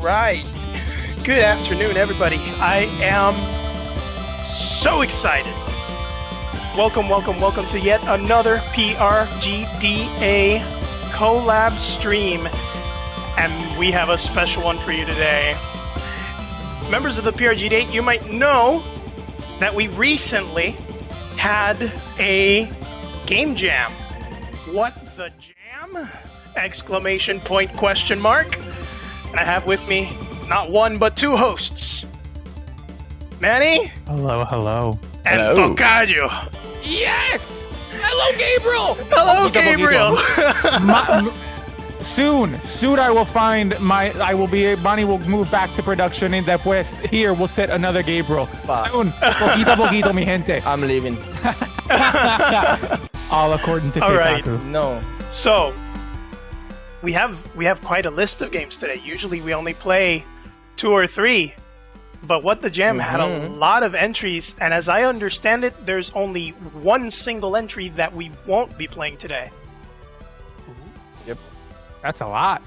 right. Good afternoon, everybody. I am so excited. Welcome to yet another PRGDA collab stream. And we have a special one for you today. Members of the PRGDA, you might know that we recently had a game jam. What the jam? Exclamation point, question mark. And I have with me not one but two hosts. Manny. Hello. And Tocao. Yes! Hello, Gabriel! Hello, Gabriel! Soon I will find Bonnie will move back to production and después here we'll set another Gabriel. Soon. Poquito, mi gente. I'm leaving. All according to All right. Keikaku. No. So, we have quite a list of games today. Usually we only play 2 or 3. But What the Jam had a lot of entries, and as I understand it, there's only one single entry that we won't be playing today. Yep. That's a lot.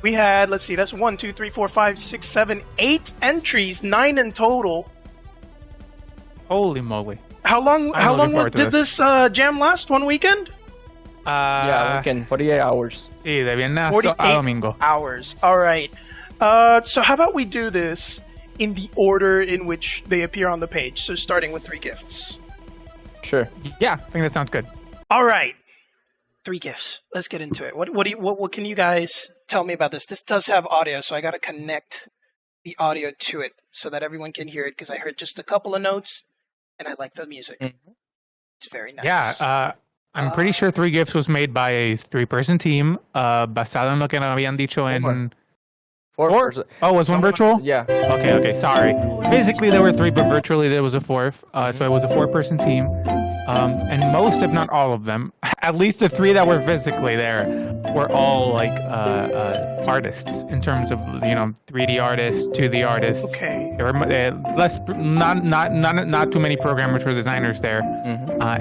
We had, let's see, that's 1, 2, 3, 4, 5, 6, 7, 8 entries, 9 in total. Holy moly. How long did this jam last? One weekend? Yeah, weekend, 48 hours. Sí, de viernes 48 a domingo. hours. All right. So how about we do this in the order in which they appear on the page? So starting with 3 gifts. Sure. Yeah, I think that sounds good. All right. 3 gifts. Let's get into it. What can you guys tell me about this? This does have audio, so I got to connect the audio to it so that everyone can hear it, because I heard just a couple of notes and I like the music. Mm-hmm. It's very nice. Yeah, I'm pretty sure 3 gifts was made by a 3-person team, basado en lo que nos habían dicho en... 4? Oh, was one virtual? Yeah. Okay, sorry. Physically there were 3, but virtually there was a 4th. So it was a 4-person team. And most, if not all of them, at least the 3 that were physically there, were all like artists in terms of 3D artists, 2D artists. Okay. There were not too many programmers or designers there,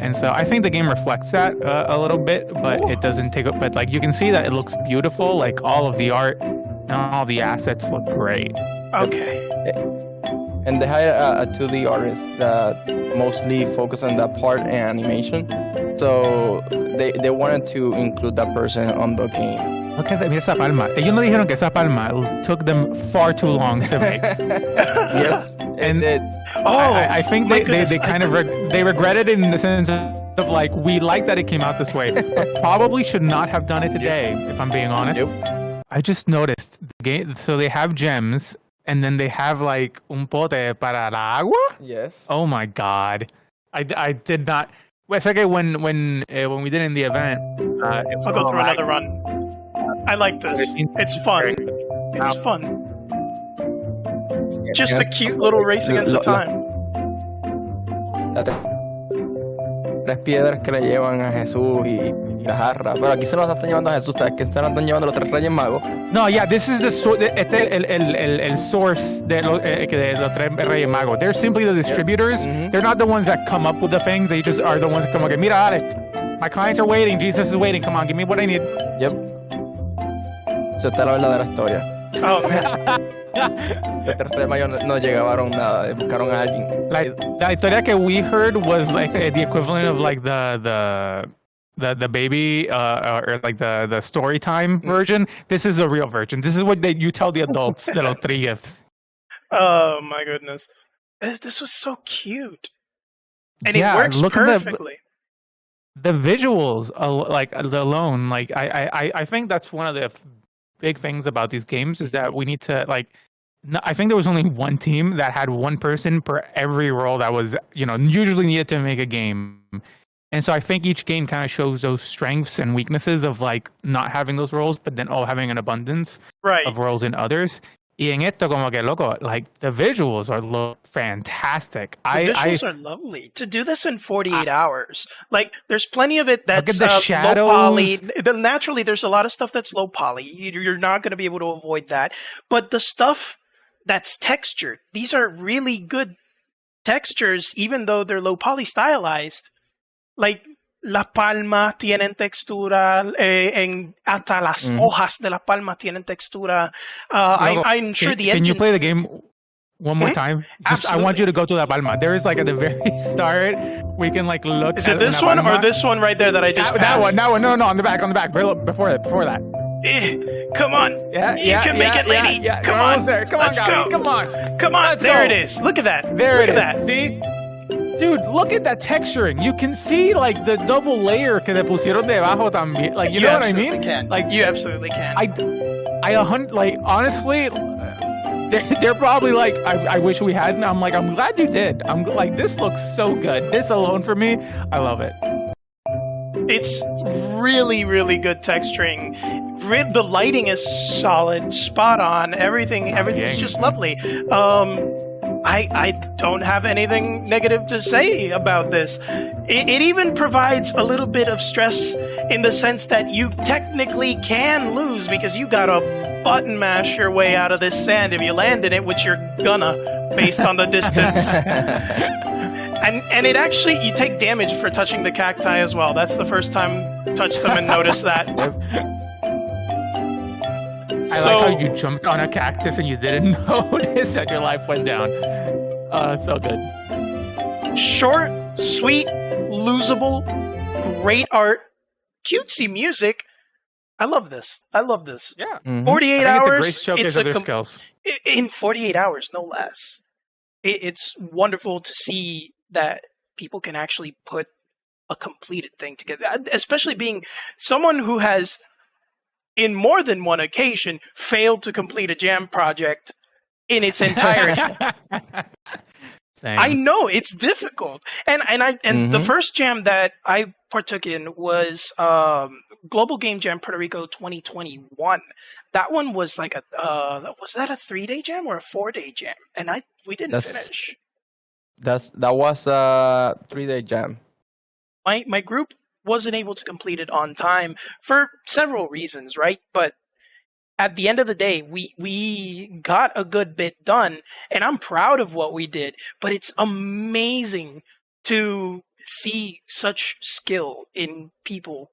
and so I think the game reflects that a little bit, but it doesn't take up. But like you can see that it looks beautiful. Like all of the art and all the assets look great. Okay. And they had a 2D artist that mostly focused on that part and animation. So they wanted to include that person on the game. Look at that, mira esa palma. Ellos no dijeron que esa palma took them far too long to make. Yes. And I think they kind of they regretted it in the sense of like, we like that it came out this way, but probably should not have done it today, if I'm being honest. Yep. I just noticed the game, so they have gems, and then they have like un pote para la agua. Yes. Oh my god, I did not. Well, it's okay when we did in the event. I'll go through another run. I like this. It's fun. It's fun. It's just a cute little race against the time. Las piedras que le llevan a Jesús y la jarra. Pero aquí se los están llevando a Jesús. ¿Sabes que se los están llevando los 3 Reyes Magos? No, yeah, this is the el source de los 3 Reyes Magos. They're simply the distributors. They're not the ones that come up with the things. They just are the ones that come okay, mira, dale. My clients are waiting. Jesus is waiting. Come on, give me what I need. Yep. Eso está la verdadera historia. Oh, man. Los 3 Reyes Magos no llegaron nada. Buscaron a alguien. Like, la historia que we heard was like the equivalent of like the baby or like the story time version. This is a real version. This is what you tell the adults that are 3 gifts. Oh my goodness, this was so cute, and yeah, it works perfectly. The visuals, like alone, like I think that's one of the big things about these games is that we need to like. I think there was only one team that had one person per every role that was, usually needed to make a game. And so I think each game kind of shows those strengths and weaknesses of like not having those roles, but then having an abundance of roles in others. Y en esto como que loco, like the visuals look fantastic. The visuals are lovely. To do this in 48 hours, like there's plenty of it that's low poly. Naturally, there's a lot of stuff that's low poly. You're not going to be able to avoid that. But the stuff that's textured, these are really good textures, even though they're low poly stylized. Like la palma tienen textura, hasta las hojas de la palma tienen textura. I'm sure the engine... Can you play the game one more time? I want you to go to La Palma. There is like at the very start, we can like look. Is it this one or this one right there that I just passed? That one. No, on the back. Before that. Come on. You can make it, lady. Yeah. Come We're on. almost there. Come on, Let's Gallo. go. Come on. Let's there go. it is. Look at that. There look it at is. that. See? Dude, look at that texturing. You can see like the double layer que le pusieron debajo también. Like you know what I mean? Can. Like you absolutely can. Like honestly, they're probably like I wish we hadn't. I'm like I'm glad you did. I'm like this looks so good. This alone for me, I love it. It's really, really good texturing. The lighting is solid, spot on. Everything's just lovely. I don't have anything negative to say about this. It even provides a little bit of stress in the sense that you technically can lose because you gotta button mash your way out of this sand if you land in it, which you're gonna, based on the distance. And it actually, you take damage for touching the cacti as well. That's the first time I touched them and noticed that. I like how you jumped on a cactus and you didn't notice that your life went down. So good. Short, sweet, losable, great art, cutesy music. I love this. Yeah. 48 hours. It's a great showcase of their skills. In 48 hours, no less. It's wonderful to see that people can actually put a completed thing together, especially being someone who has, in more than one occasion, failed to complete a jam project in its entirety. I know it's difficult, and the first jam that I partook in was Global Game Jam Puerto Rico 2021. That one was like was that a 3-day jam or a 4-day jam? And we didn't finish. That was a 3-day jam. My group wasn't able to complete it on time for several reasons, right? But at the end of the day, we got a good bit done, and I'm proud of what we did. But it's amazing to see such skill in people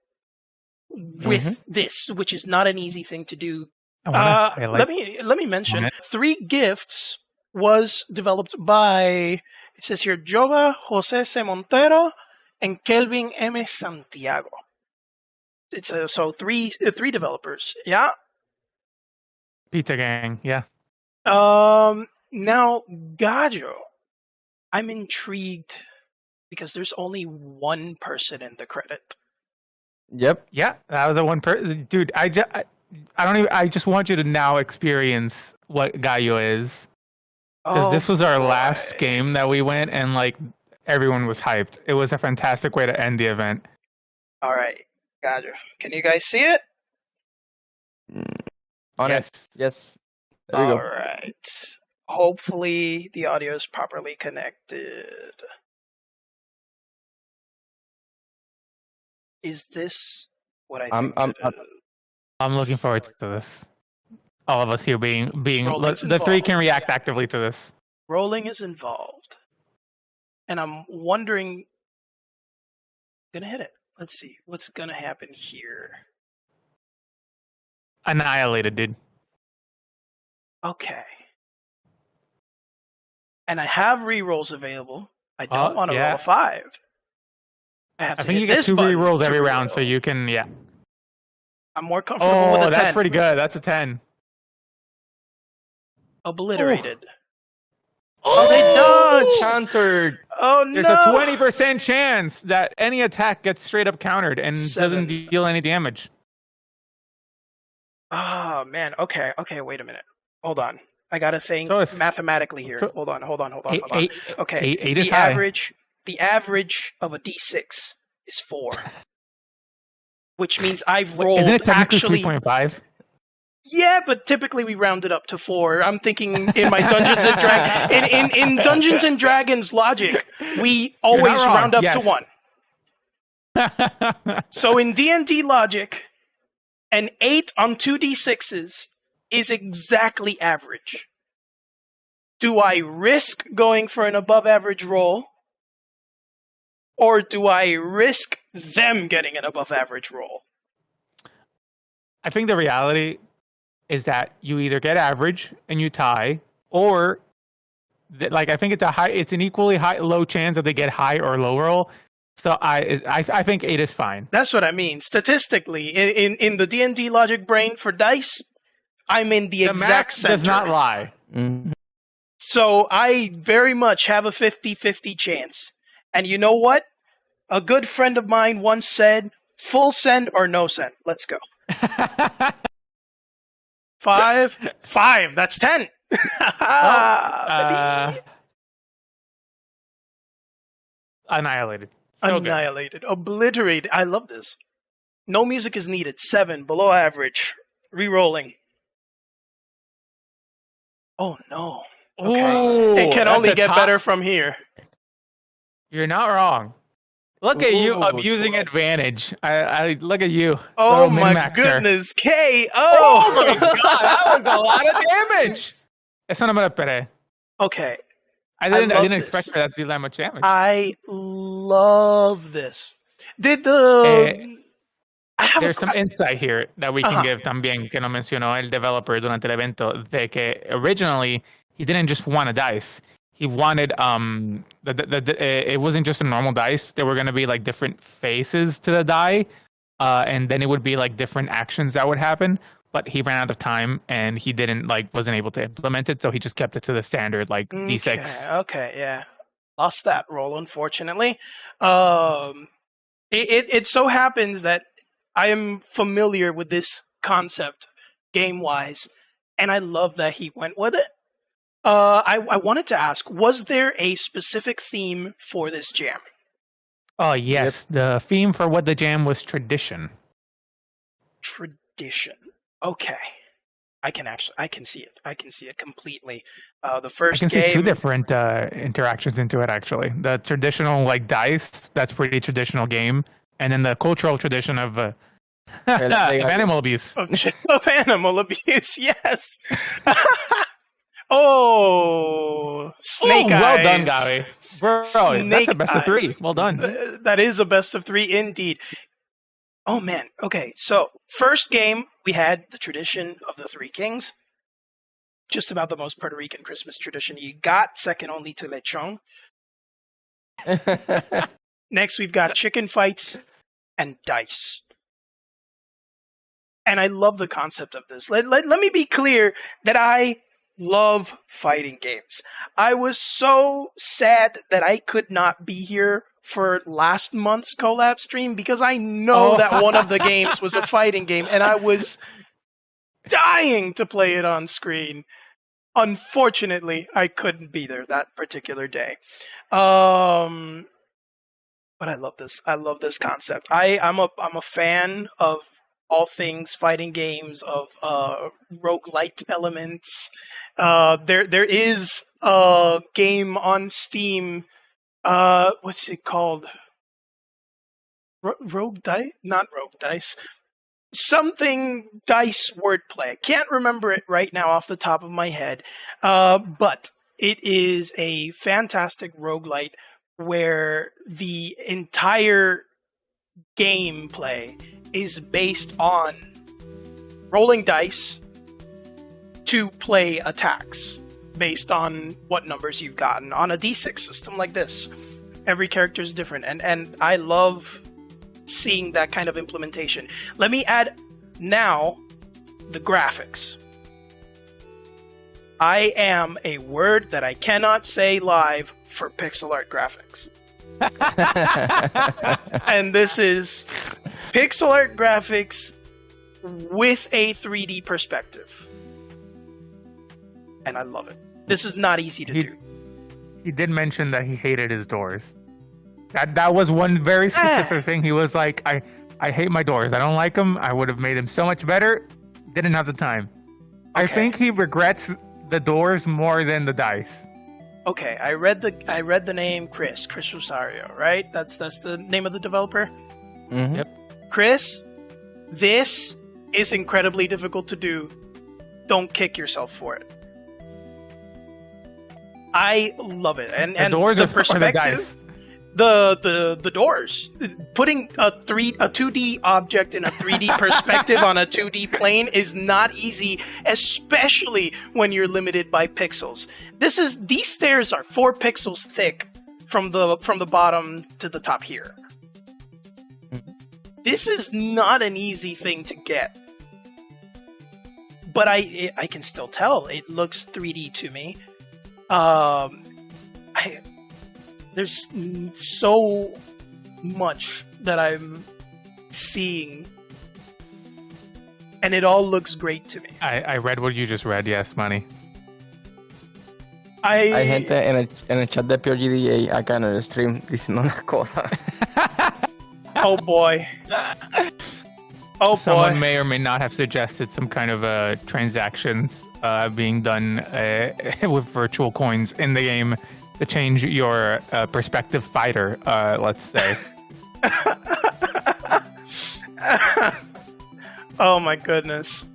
with this, which is not an easy thing to do. Let me mention 3 Gifts was developed by, it says here, Joba Jose C. Montero and Kelvin M. Santiago. It's so three developers, yeah. Pizza Gang, yeah. Now Gallo, I'm intrigued because there's only one person in the credit. Yep. Yeah, that was the one person. Dude, I just want you to now experience what Gallo is. Because this was our last game that we went, and like everyone was hyped. It was a fantastic way to end the event. All right, Gallo, can you guys see it? Yes. There we go. All right. Hopefully the audio is properly connected. Is this what I think it is? I'm looking forward to this. All of us here being Rolling's the 3 can involved. react actively to this. Rolling is involved. And I'm wondering, gonna hit it. Let's see what's gonna happen here. Annihilated, dude. Okay. And I have rerolls available. I don't want to roll a 5. I think you get 2 rerolls every round, so you can, I'm more comfortable with a 10. That's pretty good. That's a 10. Obliterated. Oh, they dodged! Countered. Oh, no! There's a 20% chance that any attack gets straight up countered and 7. doesn't deal any damage. Oh, man. Okay, wait a minute. Hold on. I gotta think mathematically here. Hold on. Okay, the average of a D6 is 4. Which means I've rolled Isn't it technically actually 3.5? Yeah, but typically we round it up to 4. I'm thinking in my Dungeons and Dragons in Dungeons and Dragons logic, we always round up to 1. So in D&D logic, an 8 on 2d6s is exactly average. Do I risk going for an above average roll? or do I risk them getting an above average roll? I think the reality is that you either get average and you tie, or I think it's an equally low chance that they get high or low roll. So I think 8 is fine. That's what I mean. Statistically, in the D&D logic brain for dice, I'm in the exact math center. Does not lie. Mhm. So I very much have a 50-50 chance. And you know what? A good friend of mine once said, full send or no send. Let's go. 5. That's 10. Annihilated. So Annihilated. Obliterated. I love this. No music is needed. 7. Below average. Rerolling. Oh, no. Okay. Ooh, it can that's only a get top- better from here. You're not wrong. Look at you Ooh, abusing advantage. I look at you. Oh, little my min-maxer. goodness. K.O. Oh my god, that was a lot of damage. Eso no me lo esperé. Okay. I love didn't this. expect for that to do that much damage. I love this. Did the... I have There's a some insight here that we can Uh-huh. give también, que no mencionó el developer durante el evento, de que originally he didn't just want a dice. He wanted it wasn't just a normal dice. There were going to be like different faces to the die, and then it would be like different actions that would happen. But he ran out of time, and he wasn't able to implement it, so he just kept it to the standard D6. Okay, yeah. Lost that roll, unfortunately. It so happens that I am familiar with this concept game-wise, and I love that he went with it. I wanted to ask, was there a specific theme for this jam? Oh yes, the theme for what the jam was tradition. Tradition. Okay. I can see it. I can see it completely. The first I can see two game... different interactions into it, actually. The traditional dice, that's pretty traditional game. And then the cultural tradition of animal abuse. Of animal abuse, yes. Oh, snake eyes. Well done, Gabi. Bro, that's a best of 3. eyes. Well done. That is a best of 3 indeed. Oh, man. Okay, so first game, we had the tradition of the 3 kings. Just about the most Puerto Rican Christmas tradition you got, second only to lechon. Next, we've got chicken fights and dice. And I love the concept of this. Let me be clear that I love fighting games. I was so sad that I could not be here for last month's collab stream because I know that one of the games was a fighting game and I was dying to play it on screen. Unfortunately, I couldn't be there that particular day. But I love this. I love this concept. I'm a fan of all things fighting games, of roguelite elements. There is a game on Steam. What's it called? Rogue Dice? Not Rogue Dice. Something dice wordplay. Can't remember it right now off the top of my head. But it is a fantastic roguelite where the entire gameplay is based on rolling dice to play attacks based on what numbers you've gotten on a D6 system like this. Every character is different, and I love seeing that kind of implementation. Let me add now the graphics. I am a word that I cannot say live for pixel art graphics. And this is pixel art graphics with a 3D perspective. And I love it. This is not easy to do. He did mention that he hated his doors. That was one very specific thing. He was like, I hate my doors. I don't like them. I would have made them so much better. Didn't have the time. Okay. I think he regrets the doors more than the dice. Okay, I read the name Chris Rosario, right? That's the name of the developer? Mhm. Yep. Chris, this is incredibly difficult to do. Don't kick yourself for it. I love it. And The doors the or the perspective. dice? the doors. Putting a 2D object in a 3D perspective on a 2D plane is not easy, especially when you're limited by pixels. These stairs are 4 pixels thick from the bottom to the top here. This is not an easy thing to get. But I can still tell it looks 3D to me. There's so much that I'm seeing, and it all looks great to me. I read what you just read. Yes, Manny. Hay gente en el chat de PRGDA acá en el stream diciendo una cosa. Oh boy. Oh, someone boy. may or may not have suggested some kind of transactions being done with virtual coins in the game to change your perspective fighter, let's say. Oh my goodness.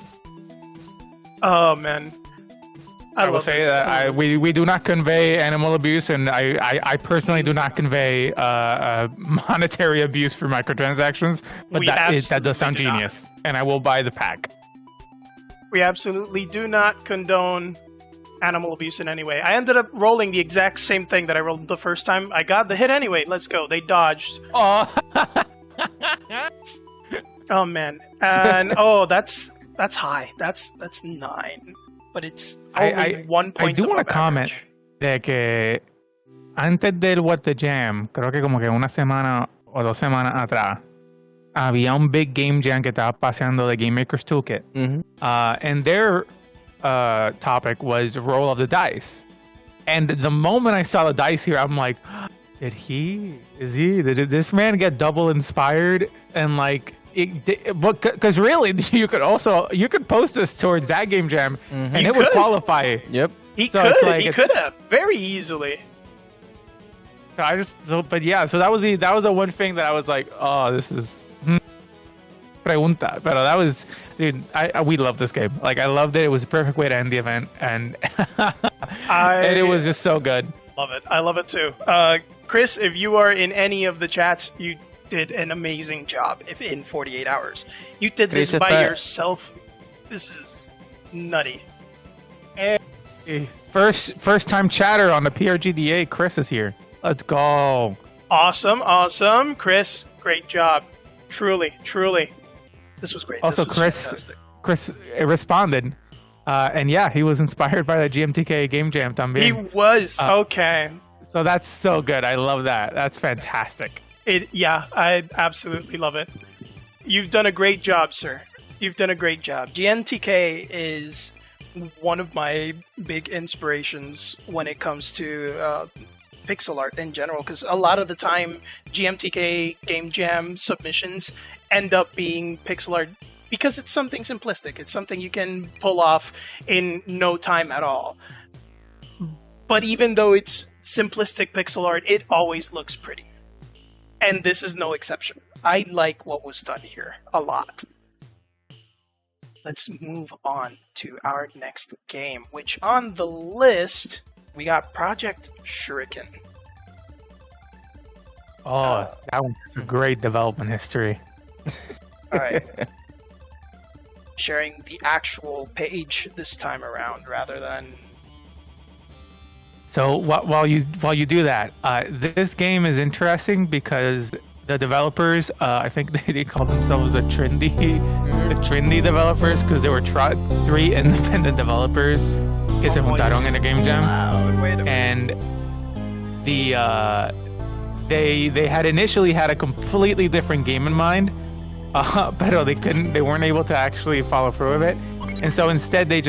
Oh man. I will say that we do not convey animal abuse, and I personally do not convey monetary abuse for microtransactions, but that does sound genius, and I will buy the pack. We absolutely do not condone animal abuse in any way. I ended up rolling the exact same thing that I rolled the first time. I got the hit anyway. Let's go. They dodged. Oh, oh man. And that's high. That's 9. But it's only 1 point. I do want to comment de que antes del What the Jam, creo que como que una semana o 2 semanas atrás, había un big game jam que estaba paseando de Game Maker's Toolkit. Mm-hmm. And their topic was roll of the dice. And the moment I saw the dice here, I'm like, did this man get double inspired? And like, because really, you could post this towards that game jam, and it would qualify. Yep. He could have very easily. So that was the one thing that I was like, oh, this is pregunta. But that was, dude, we love this game. Like, I loved it. It was a perfect way to end the event, and and it was just so good. Love it. I love it too. Chris, if you are in any of the chats, you did an amazing job in 48 hours. You did this by yourself. This is nutty. Hey, first time chatter on the PRGDA. Chris is here. Let's go. Awesome. Chris, great job. Truly. This was great. Also, this was Chris responded. And yeah, he was inspired by the GMTK game jam también. He was. Okay. So that's so good. I love that. That's fantastic. I absolutely love it. You've done a great job, sir. You've done a great job. GMTK is one of my big inspirations when it comes to pixel art in general, because a lot of the time GMTK Game Jam submissions end up being pixel art because it's something simplistic. It's something you can pull off in no time at all. But even though it's simplistic pixel art, it always looks pretty. And this is no exception. I like what was done here a lot. Let's move on to our next game, which on the list, we got Project Shuriken. Oh, that one's a great development history. All right. Sharing the actual page this time around rather than... So while you do that, this game is interesting because the developers, I think they call themselves the trendy developers, because there were 3 independent developers que se juntaron in a game jam, and they had initially had a completely different game in mind, but they weren't able to actually follow through with it, and so instead they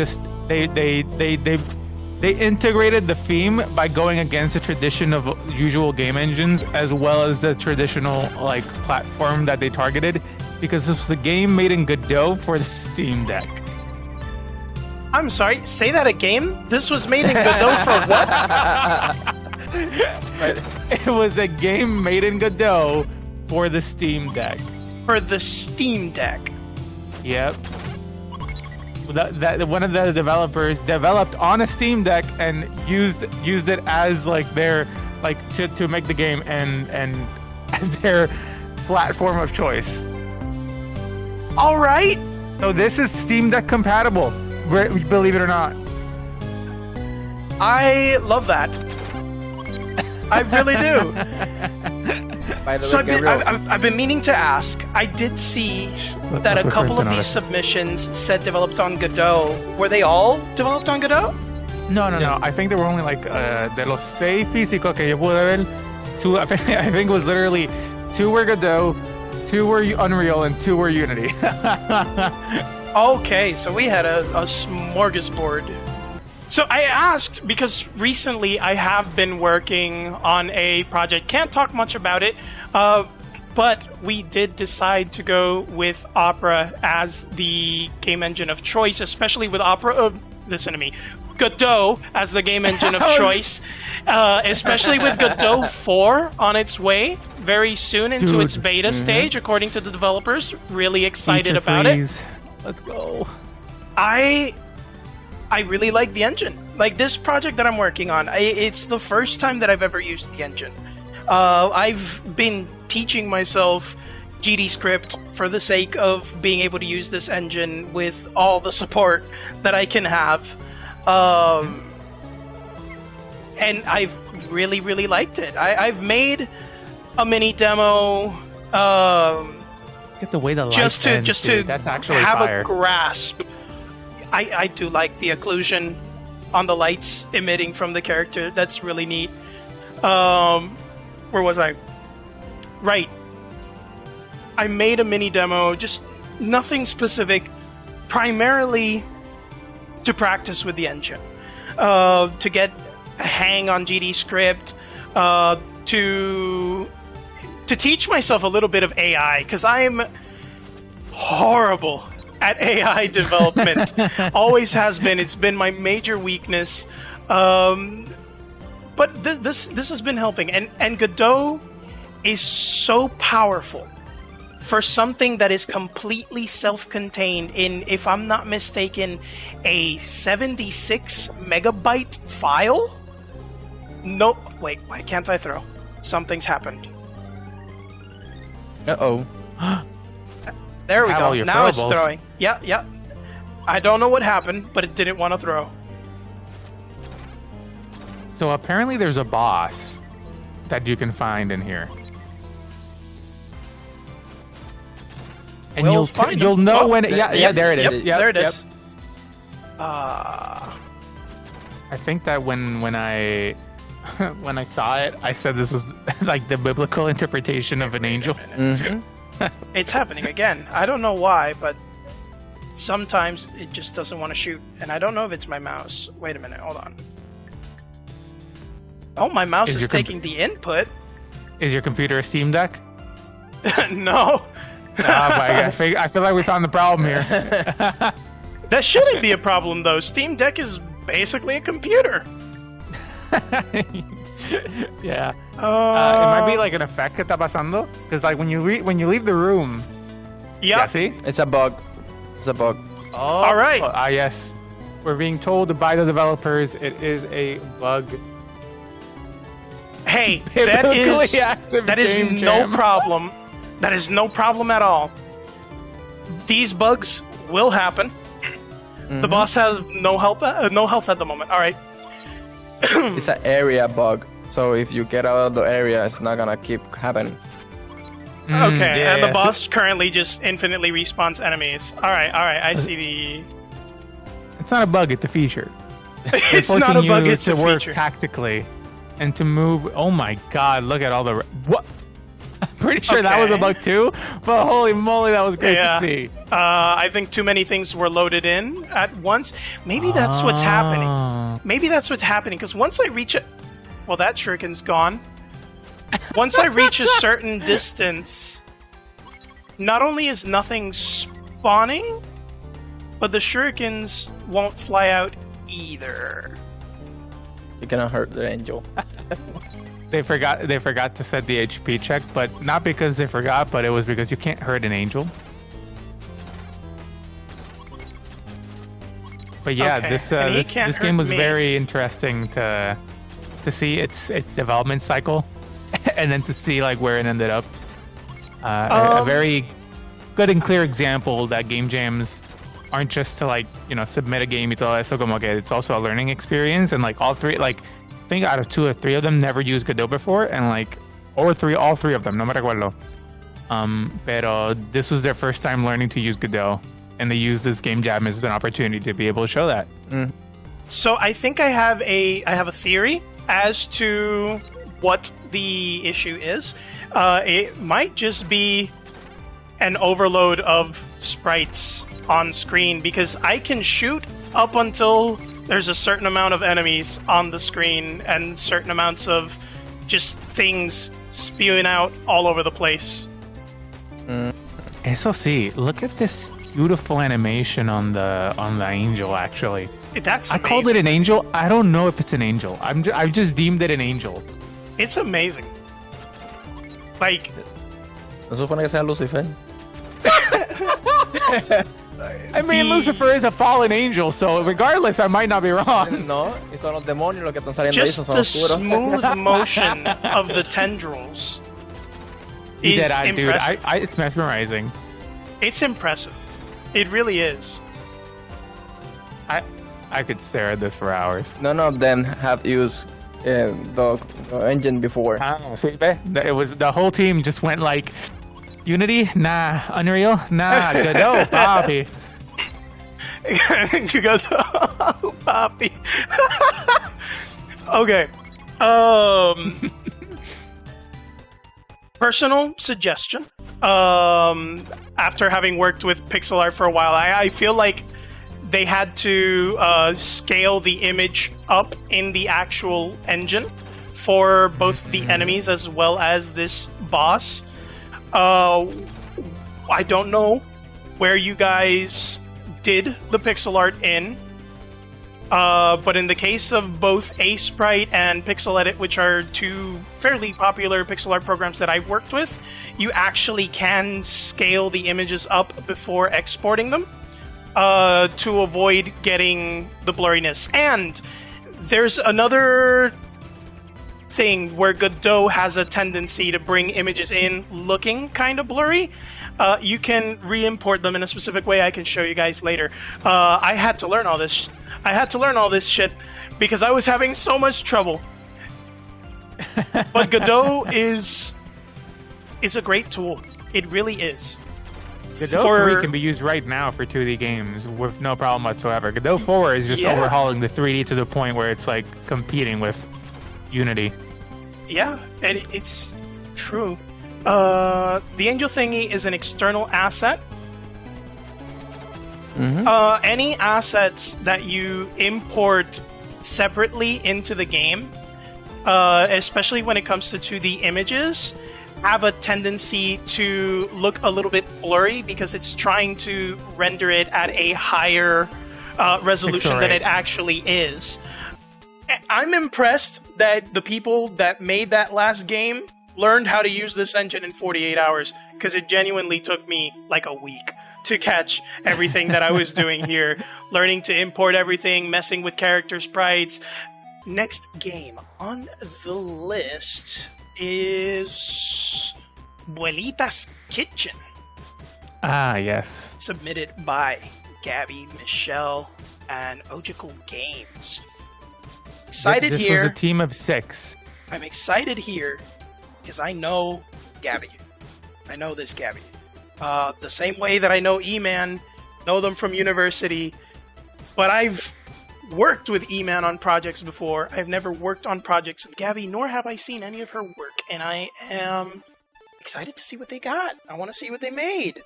integrated the theme by going against the tradition of usual game engines, as well as the traditional platform that they targeted, because this was a game made in Godot for the Steam Deck. I'm sorry, say that again? This was made in Godot for what? It was a game made in Godot for the Steam Deck. For the Steam Deck. Yep. one of the developers developed on a Steam Deck and used it as like their to make the game and as their platform of choice. All right. So this is Steam Deck compatible, believe it or not. I love that. I really do. By the So way, I've been meaning to ask. I did see that a couple of these submissions said developed on Godot. Were they all developed on Godot? No. I think there were only like de los 6 físicos que yo pude ver. 2, I think it was literally 2 were Godot, 2 were Unreal, and 2 were Unity. Okay, so we had a smorgasbord. So I asked because recently I have been working on a project. Can't talk much about it, but we did decide to go with Opera as the game engine of choice, especially with Opera. Listen to me. Godot as the game engine of choice, especially with Godot 4 on its way very soon into its beta stage, according to the developers. Really excited about it. Let's go. I really like the engine. Like this project that I'm working on, it's the first time that I've ever used the engine. I've been teaching myself GDScript for the sake of being able to use this engine with all the support that I can have. And I've really, really liked it. I've made a mini demo Get the way the light just to that's actually have fire. a grasp. I do like the occlusion on the lights emitting from the character. That's really neat. Where was I? Right. I made a mini demo, just nothing specific, primarily to practice with the engine, to get a hang on GDScript, to teach myself a little bit of AI, because I'm horrible at AI development. Always has been. It's been my major weakness. But this has been helping, and Godot is so powerful for something that is completely self-contained in, if I'm not mistaken, a 76 megabyte file. No, wait, why can't I throw? Something's happened. Uh-oh. There we Have go. all your Now it's throwables. throwing. Yeah. I don't know what happened, but it didn't want to throw. So apparently there's a boss that you can find in here. And We'll find him. you'll know Oh, when there it is. Yep, there it yep. is. I think that when I when I saw it, I said this was like the biblical interpretation of an angel. It's happening again. I don't know why, but sometimes it just doesn't want to shoot. And I don't know if it's my mouse. Wait a minute, hold on. Oh, my mouse is taking the input. Is your computer a Steam Deck? No. I feel like we found the problem here. That shouldn't be a problem, though. Steam Deck is basically a computer. Yeah. It might be like an effect que está pasando. Because like when you leave the room. Yeah. See? It's a bug. It's a bug. Oh, all right. Yes. We're being told by the developers it is a bug. Hey, that is game no jam. problem. That is no problem at all. These bugs will happen. The boss has no health at the moment. All right. It's an area bug. So if you get out of the area, it's not gonna keep happening. Okay, yeah. and the boss currently just infinitely respawns enemies. All right. I see the. It's not a bug. It's a feature. It's not a forcing bug. you It's to a work feature. tactically and to move. Oh my God! Look at all the what. I'm pretty sure that was a Okay. bug too, but holy moly, that was great Yeah. to see. I think too many things were loaded in at once. Maybe that's what's happening. Maybe that's what's happening, because once I reach it... Well, that shuriken's gone. Once I reach a certain distance, not only is nothing spawning, but the shurikens won't fly out either. You're gonna hurt the angel. They forgot to set the HP check, but not because they forgot, but it was because you can't hurt an angel. But yeah, Okay, this and he this, can't this game hurt was me. very interesting to see its development cycle, and then to see like where it ended up. A very good and clear example that game jams aren't just to like submit a game y todo eso, como que it's also a learning experience, and like all three, like I think out of 2 or 3 of them never used Godot before, and like all three of them, no me recuerdo. Pero this was their first time learning to use Godot, and they used this game jam as an opportunity to be able to show that. So I think I have a theory as to what the issue is. It might just be an overload of sprites on screen, because I can shoot up until there's a certain amount of enemies on the screen and certain amounts of just things spewing out all over the place. Eso sí, look at this beautiful animation on the angel. Actually, That's I amazing. called it an angel. I don't know if it's an angel. I just deemed it an angel. It's amazing. Like, ¿No supone que sea Lucifer? I mean, Lucifer is a fallen angel, so regardless, I might not be wrong. No, y son los demonios los que están saliendo ahí, just son the oscuros. smooth motion of the tendrils is Dude, impressive. it's mesmerizing. It's impressive. It really is. I could stare at this for hours. None of them have used the engine before. See, it was the whole team just went like, Unity, nah. Unreal, nah. Godot, Bobby. You go to Poppy. Okay. Personal suggestion. After having worked with pixel art for a while, I feel like they had to scale the image up in the actual engine for both the enemies as well as this boss. I don't know where you guys did the pixel art in, but in the case of both Sprite and Pixel Edit, which are 2 fairly popular pixel art programs that I've worked with, you actually can scale the images up before exporting them to avoid getting the blurriness. And there's another thing where Godot has a tendency to bring images in looking kind of blurry. You can re-import them in a specific way I can show you guys later. I had to learn all this. I had to learn all this shit because I was having so much trouble. But Godot is a great tool. It really is. Godot 3 can be used right now for 2D games with no problem whatsoever. Godot 4 is just overhauling the 3D to the point where it's like competing with Unity. Yeah, and it's true. The Angel thingy is an external asset. Any assets that you import separately into the game, especially when it comes to 2D images, have a tendency to look a little bit blurry because it's trying to render it at a higher resolution than it actually is. I'm impressed that the people that made that last game learned how to use this engine in 48 hours, because it genuinely took me like a week to catch everything that I was doing here. Learning to import everything, messing with character sprites. Next game on the list is Buelitas Kitchen. Ah, yes. Submitted by Gabby, Michelle, and Ojical Games. Excited this here. was a team of 6. I'm excited here because I know Gabby. I know this Gabby. The same way that I know E-Man, know them from university, but I've worked with E-Man on projects before. I've never worked on projects with Gabby, nor have I seen any of her work, and I am excited to see what they got. I want to see what they made.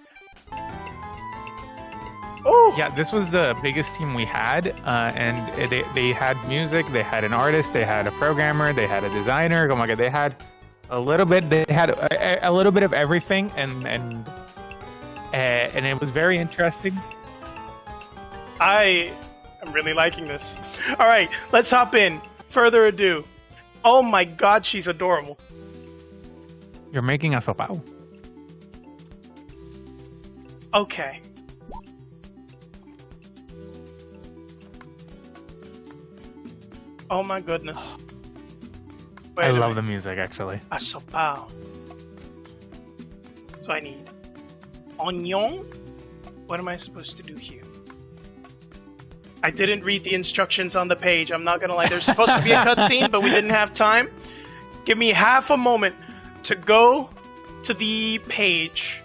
Oh! Yeah, this was the biggest team we had, and they had music, they had an artist, they had a programmer, they had a designer. Oh my god, they had a little bit. They had a little bit of everything, and it was very interesting. I am really liking this. All right, let's hop in. Further ado. Oh my god, she's adorable. You're making a sopao. Okay. Oh my goodness. I love the music, actually. Asopao. So I need onion. What am I supposed to do here? I didn't read the instructions on the page. I'm not gonna lie. There's supposed to be a cutscene, but we didn't have time. Give me half a moment to go to the page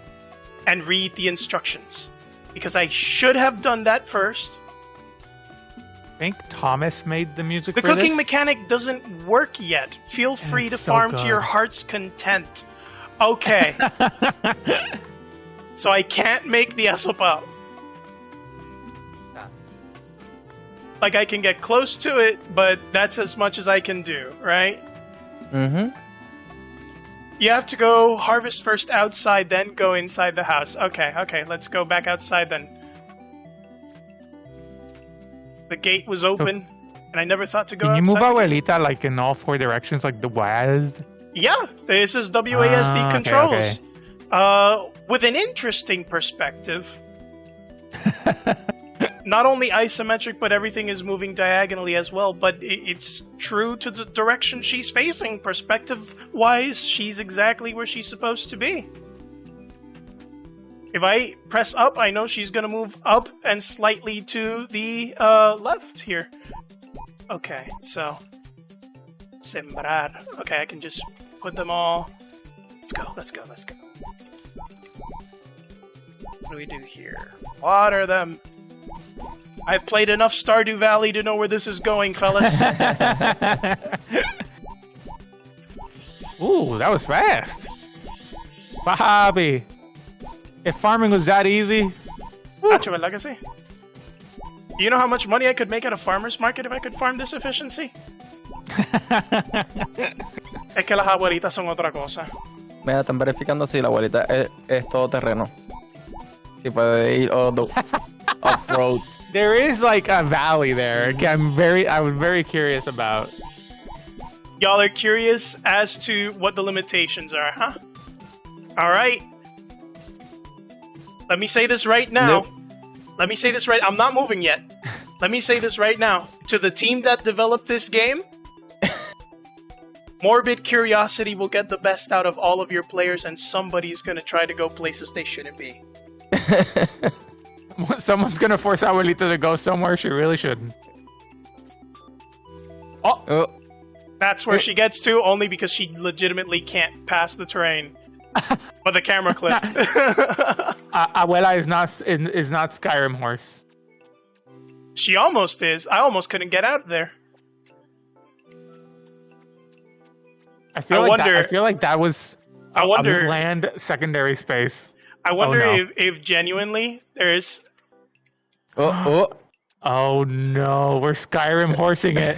and read the instructions. Because I should have done that first. I think Thomas made the music The for cooking this. mechanic doesn't work yet. Feel free to it's so farm good. to your heart's content. Okay. So I can't make the asopao. Like, I can get close to it, but that's as much as I can do, right? Mm-hmm. You have to go harvest first outside, then go inside the house. Okay, let's go back outside then. The gate was open, and I never thought to go Can you outside. move Abuelita like in all 4 directions, like the WASD? Yeah, this is WASD okay, controls. With an interesting perspective. Not only isometric, but everything is moving diagonally as well. But it's true to the direction she's facing. Perspective-wise, she's exactly where she's supposed to be. If I press up, I know she's going to move up and slightly to the left here. Okay, so... Sembrar. Okay, I can just put them all... Let's go. What do we do here? Water them. I've played enough Stardew Valley to know where this is going, fellas. Ooh, that was fast. Bahabi. If farming was that easy. Nacho, ¿verdad que sí? You know how much money I could make at a farmer's market if I could farm this efficiency? Es que las abuelitas son otra cosa. Mira, están verificando si la abuelita es todo terreno. Si puede ir off-road. There is like a valley there. I was very curious about. Y'all are curious as to what the limitations are, huh? Alright. Let me say this right now. Nope. Let me say this right... I'm not moving yet. Let me say this right now. To the team that developed this game, morbid curiosity will get the best out of all of your players, and somebody's gonna try to go places they shouldn't be. Someone's gonna force Abuelita to go somewhere she really shouldn't. Oh. That's where she gets to, only because she legitimately can't pass the terrain. But the camera clipped. Abuela is not Skyrim horse. She almost is. I almost couldn't get out of there. I feel like that was I wonder a land secondary space. I wonder no. if genuinely there's... Oh no, we're Skyrim horsing it.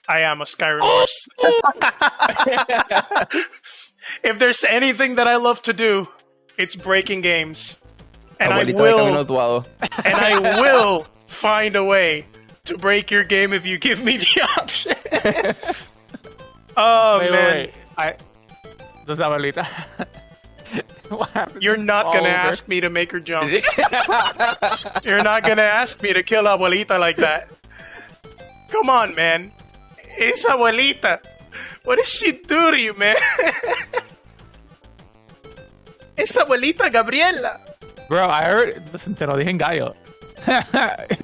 I am a Skyrim horse. If there's anything that I love to do, it's breaking games. And I will find a way to break your game if you give me the option. Oh, man. Wait. Does Abuelita... What happened? You're not going to ask me to make her jump. You're not going to ask me to kill Abuelita like that. Come on, man. It's Abuelita. What did she do to you, man? It's Abuelita Gabriela. Bro, I heard... Listen, te lo dije en Gallo.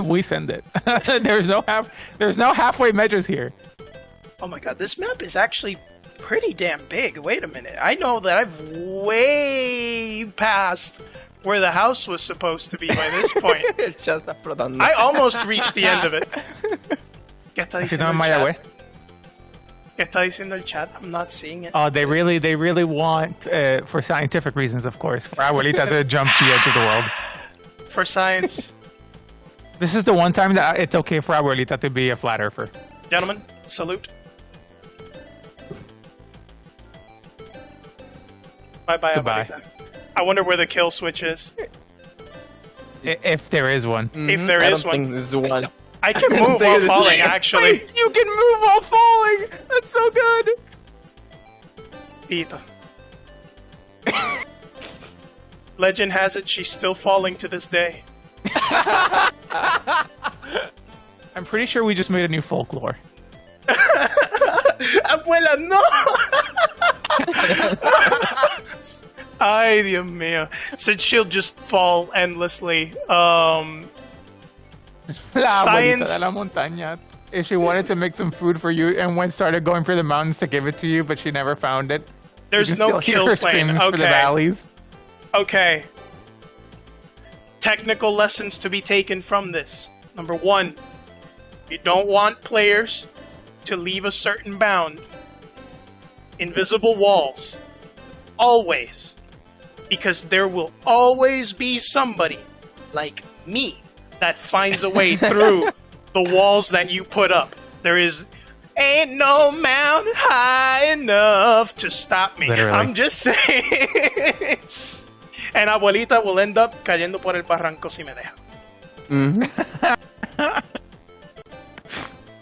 We send it. There's no halfway measures here. Oh my god, this map is actually pretty damn big. Wait a minute. I know that I've way past where the house was supposed to be by this point. I almost reached the end of it. ¿Qué está diciendo el chat? ¿Qué está diciendo el chat? I'm not seeing it. Oh, they really want, for scientific reasons, of course, for Abuelita to jump the edge of the world. For science. This is the one time that it's okay for Abuelita to be a flat earther. Gentlemen, salute. Bye-bye, Abuelita. I wonder where the kill switch is. If there is one. If there is I don't think this is one. I can move while falling, actually. Wait, you can move while falling! That's so good! Tita. Legend has it she's still falling to this day. I'm pretty sure we just made a new folklore. Abuela, no! Ay, Dios mío. So she'll just fall endlessly. La Science- abuelita de la montaña. If she wanted to make some food for you and started going for the mountains to give it to you, but she never found it. There's You can no still hear kill her plane. screams for the Okay. valleys. Okay. Technical lessons to be taken from this. Number one, you don't want players to leave a certain bound. Invisible walls. Always. Because there will always be somebody, like me, that finds a way through the walls that you put up. There is... Ain't no mountain high enough to stop me. Literally. I'm just saying. And Abuelita will end up cayendo por el barranco si me deja.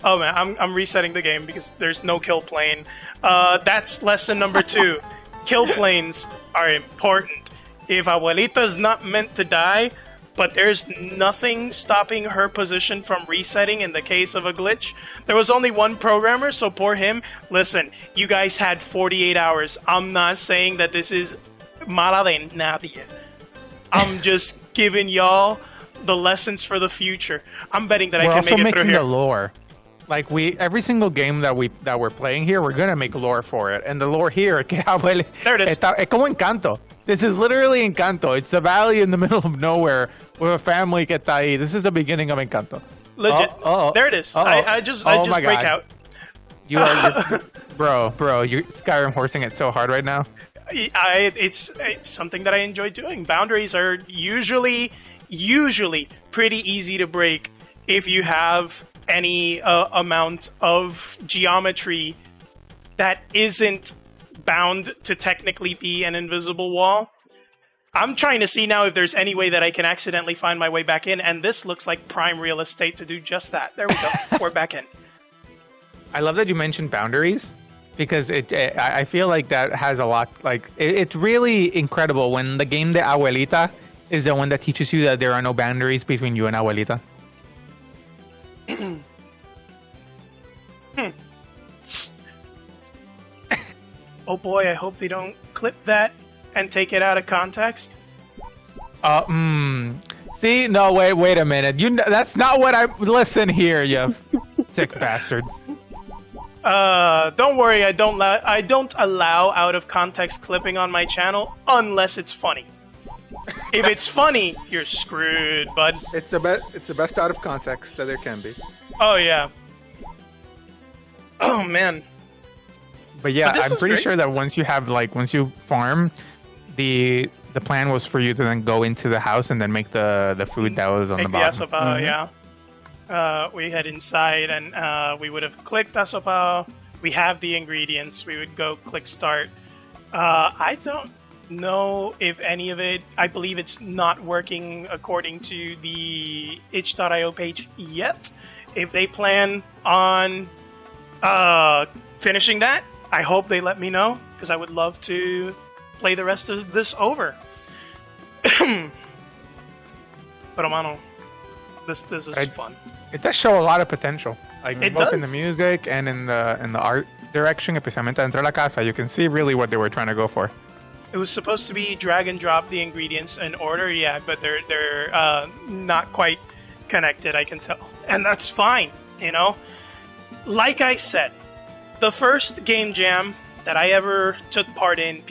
Oh man, I'm resetting the game because there's no kill plane. That's lesson number 2. Kill planes are important. If Abuelita's not meant to die, but there's nothing stopping her position from resetting in the case of a glitch. There was only one programmer, so poor him. Listen, you guys had 48 hours. I'm not saying that this is mala de nadie. I'm just giving y'all the lessons for the future. I'm betting that We're I can also make it through making here. the lore. Like every single game that we're playing here, we're gonna make lore for it. And the lore here, que abuele, There it is. Es como Encanto. This is literally Encanto. It's a valley in the middle of nowhere with a family que está ahí. This is the beginning of Encanto. Legit. There it is. I just my break God. out. Bro, you're Skyrim horsing it so hard right now. It's something that I enjoy doing. Boundaries are usually pretty easy to break if you have any amount of geometry that isn't bound to technically be an invisible wall. I'm trying to see now if there's any way that I can accidentally find my way back in, and this looks like prime real estate to do just that. There we go. We're back in. I love that you mentioned boundaries because I feel like that has a lot. Like it's really incredible when the game de Abuelita is the one that teaches you that there are no boundaries between you and Abuelita. Oh boy, I hope they don't clip that and take it out of context. See, no, wait a minute. That's not what I listen here, you sick bastards. Don't worry, I don't allow out of context clipping on my channel unless it's funny. If it's funny, you're screwed, bud. It's the best out of context that there can be. Oh yeah. Oh man. But yeah, But this I'm is pretty great. sure that once you farm, the plan was for you to then go into the house and then make the food that was on the Make the bottom. asopao, yeah. We head inside and we would have clicked asopao. We have the ingredients. We would go click start. I don't know if any of it. I believe it's not working according to the itch.io page yet. If they plan on finishing that, I hope they let me know because I would love to play the rest of this over. Pero mano, this is fun. It does show a lot of potential, like It both in the does. music and in the art direction. Especialmente dentro de la casa, you can see really what they were trying to go for. It was supposed to be drag and drop the ingredients in order, yeah, but they're not quite connected, I can tell, and that's fine, you know. Like I said, the first game jam that I ever took part in,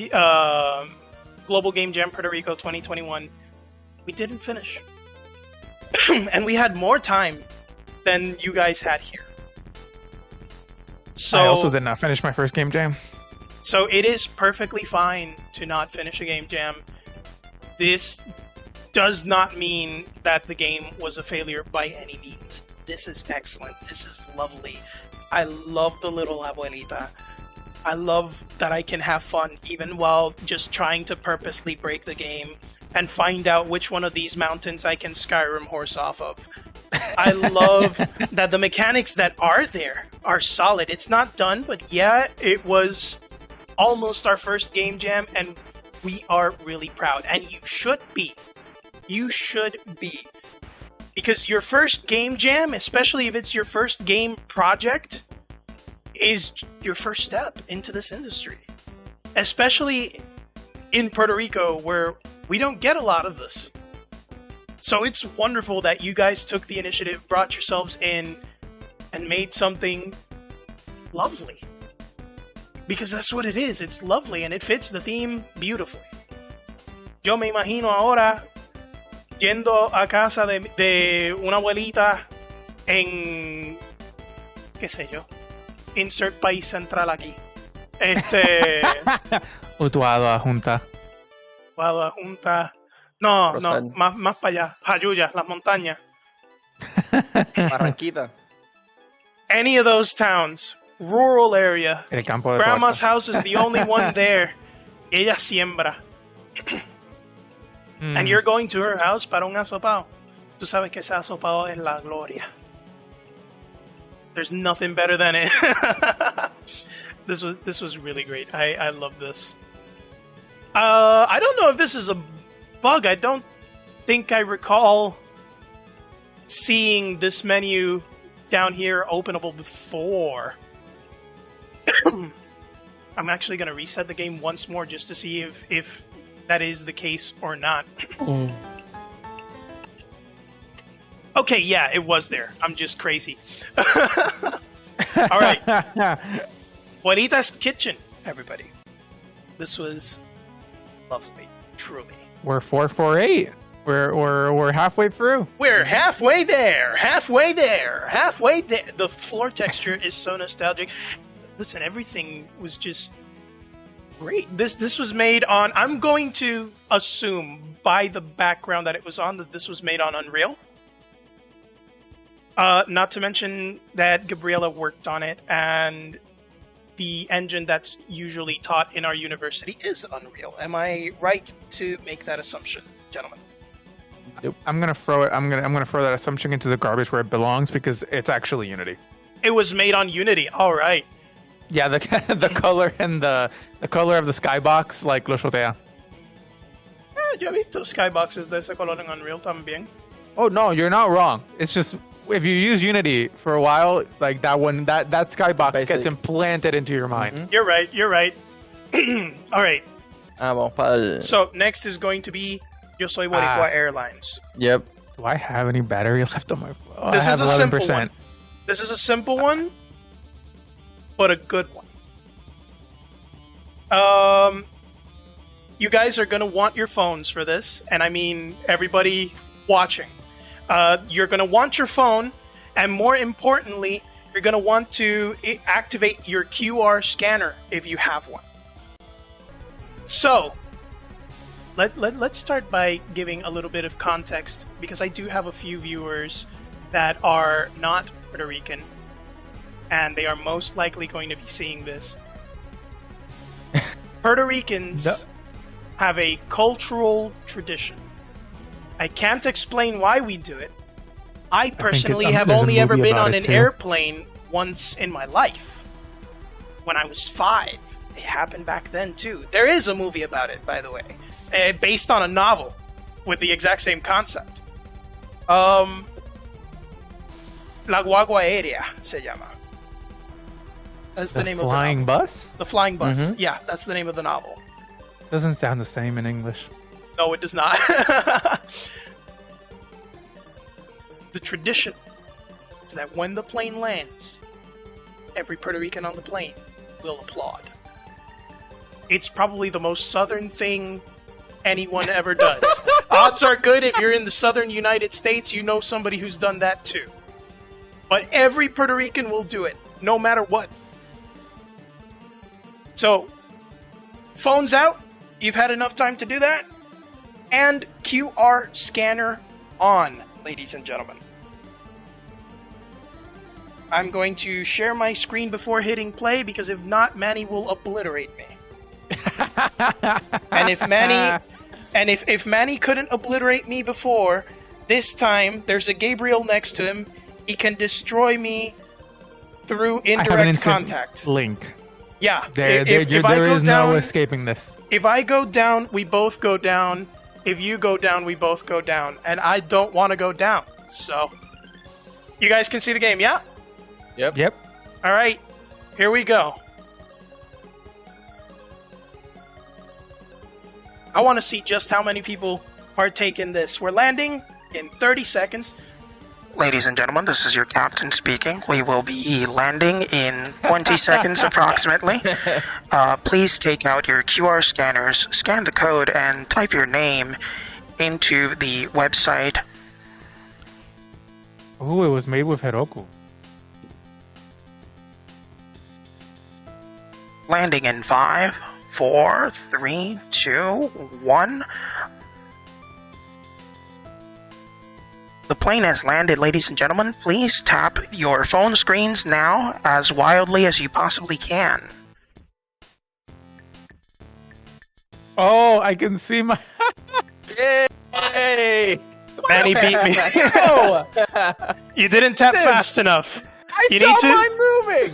Global Game Jam Puerto Rico 2021, we didn't finish, and we had more time than you guys had here. So I also did not finish my first game jam. So it is perfectly fine to not finish a game jam. This does not mean that the game was a failure by any means. This is excellent. This is lovely. I love the little abuelita. I love that I can have fun even while just trying to purposely break the game and find out which one of these mountains I can Skyrim horse off of. I love that the mechanics that are there are solid. It's not done, but yeah, it was almost our first game jam, and we are really proud. And you should be. You should be. Because your first game jam, especially if it's your first game project, is your first step into this industry, especially in Puerto Rico, where we don't get a lot of this. So it's wonderful that you guys took the initiative, brought yourselves in, and made something lovely. Because that's what it is. It's lovely, and it fits the theme beautifully. Yo me imagino ahora yendo a casa de una abuelita en... qué sé yo. Insert país central aquí. Utuado a Junta. Junta. No, Rosal. más para allá. Jayuya, las montañas. Barranquita. Any of those towns, rural area. El campo de Grandma's Puerto. house is the only one there. Ella siembra. And you're going to her house para un asopao. Tú sabes que ese asopao es la gloria. There's nothing better than it. This was really great. I love this. I don't know if this is a bug. I don't think I recall seeing this menu down here openable before. I'm actually going to reset the game once more just to see if that is the case or not. Okay, yeah, it was there. I'm just crazy. All right. Buelitas Kitchen, everybody. This was lovely, truly. We're 448. We're halfway through. We're halfway there. The floor texture is so nostalgic. Listen, everything was just great. This was made on... I'm going to assume by the background that it was on that this was made on Unreal. Not to mention that Gabriela worked on it, and the engine that's usually taught in our university is Unreal. Am I right to make that assumption, gentlemen? I'm gonna throw it. I'm gonna throw that assumption into the garbage where it belongs because it's actually Unity. It was made on Unity. All right. Yeah, the color and the color of the skybox like lo shotea. Yo he visto skyboxes de ese color en Unreal también. Oh no, you're not wrong. It's just if you use Unity for a while, like that one, that skybox Basic. gets implanted into your mind. Mhm. You're right. All right. Vamos para el... So next is going to be Yo Soy Boricua Ah. Airlines. Yep. Do I have any battery left on my phone? Oh, This I is have a simple 11%. one. This is a simple one, but a good one. You guys are going to want your phones for this, and I mean everybody watching. You're going to want your phone, and more importantly, you're going to want to activate your QR scanner if you have one. So, let's start by giving a little bit of context, because I do have a few viewers that are not Puerto Rican, and they are most likely going to be seeing this. Puerto Ricans have a cultural tradition. I can't explain why we do it. I personally have there's a only ever movie been about on it an too. airplane once in my life. When I was 5. It happened back then too. There is a movie about it, by the way. Based on a novel with the exact same concept. La Guagua Aérea se llama. That's the name of the flying novel. bus? The Flying Bus. Mhm. Yeah, that's the name of the novel. Doesn't sound the same in English. No, it does not. The tradition is that when the plane lands, every Puerto Rican on the plane will applaud. It's probably the most southern thing anyone ever does. Odds are good if you're in the southern United States, you know somebody who's done that too. But every Puerto Rican will do it, no matter what. So, phones out, you've had enough time to do that. And QR scanner on, ladies and gentlemen. I'm going to share my screen before hitting play, because if not, Manny will obliterate me. And if Manny couldn't obliterate me before, this time there's a Gabriel next to him. He can destroy me through I have an indirect instant contact. link. Yeah. There if I there go is down, no escaping this. if I go down, we both go down. If you go down, we both go down. And I don't want to go down. So, you guys can see the game, yeah? Yep. Yep. All right. Here we go. I want to see just how many people partake in this. We're landing in 30 seconds. Ladies and gentlemen, this is your captain speaking. We will be landing in 20 seconds approximately. Please take out your QR scanners, scan the code, and type your name into the website. Ooh, it was made with Heroku. Landing in 5, 4, 3, 2, 1. The plane has landed, ladies and gentlemen. Please tap your phone screens now as wildly as you possibly can. Oh, I can see my... Yay! Manny beat me. Oh! You didn't tap fast enough. I saw mine moving!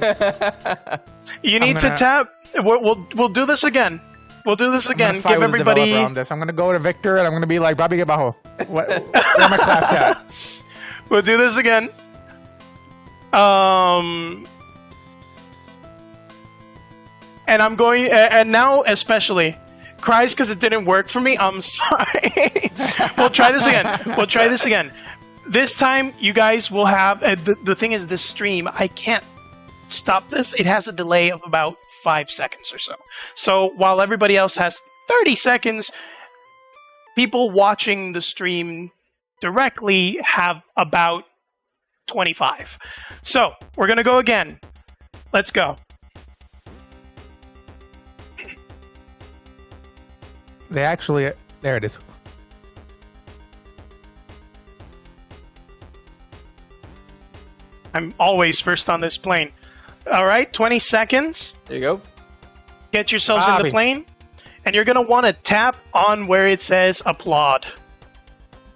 You need to tap. We'll do this again. We'll do this again. Give everybody. I'm gonna go to Victor and I'm gonna be like, Bobby, get bajo. Where my claps at? We'll do this again. And I'm going. And now, especially, cries because it didn't work for me. I'm sorry. We'll try this again. This time, you guys will have. The thing is, this stream, I can't stop this. It has a delay of about 5 seconds or so. So while everybody else has 30 seconds, people watching the stream directly have about 25. So we're going to go again. Let's go. They actually... There it is. I'm always first on this plane. All right, 20 seconds. There you go. Get yourselves in the plane. And you're going to want to tap on where it says applaud.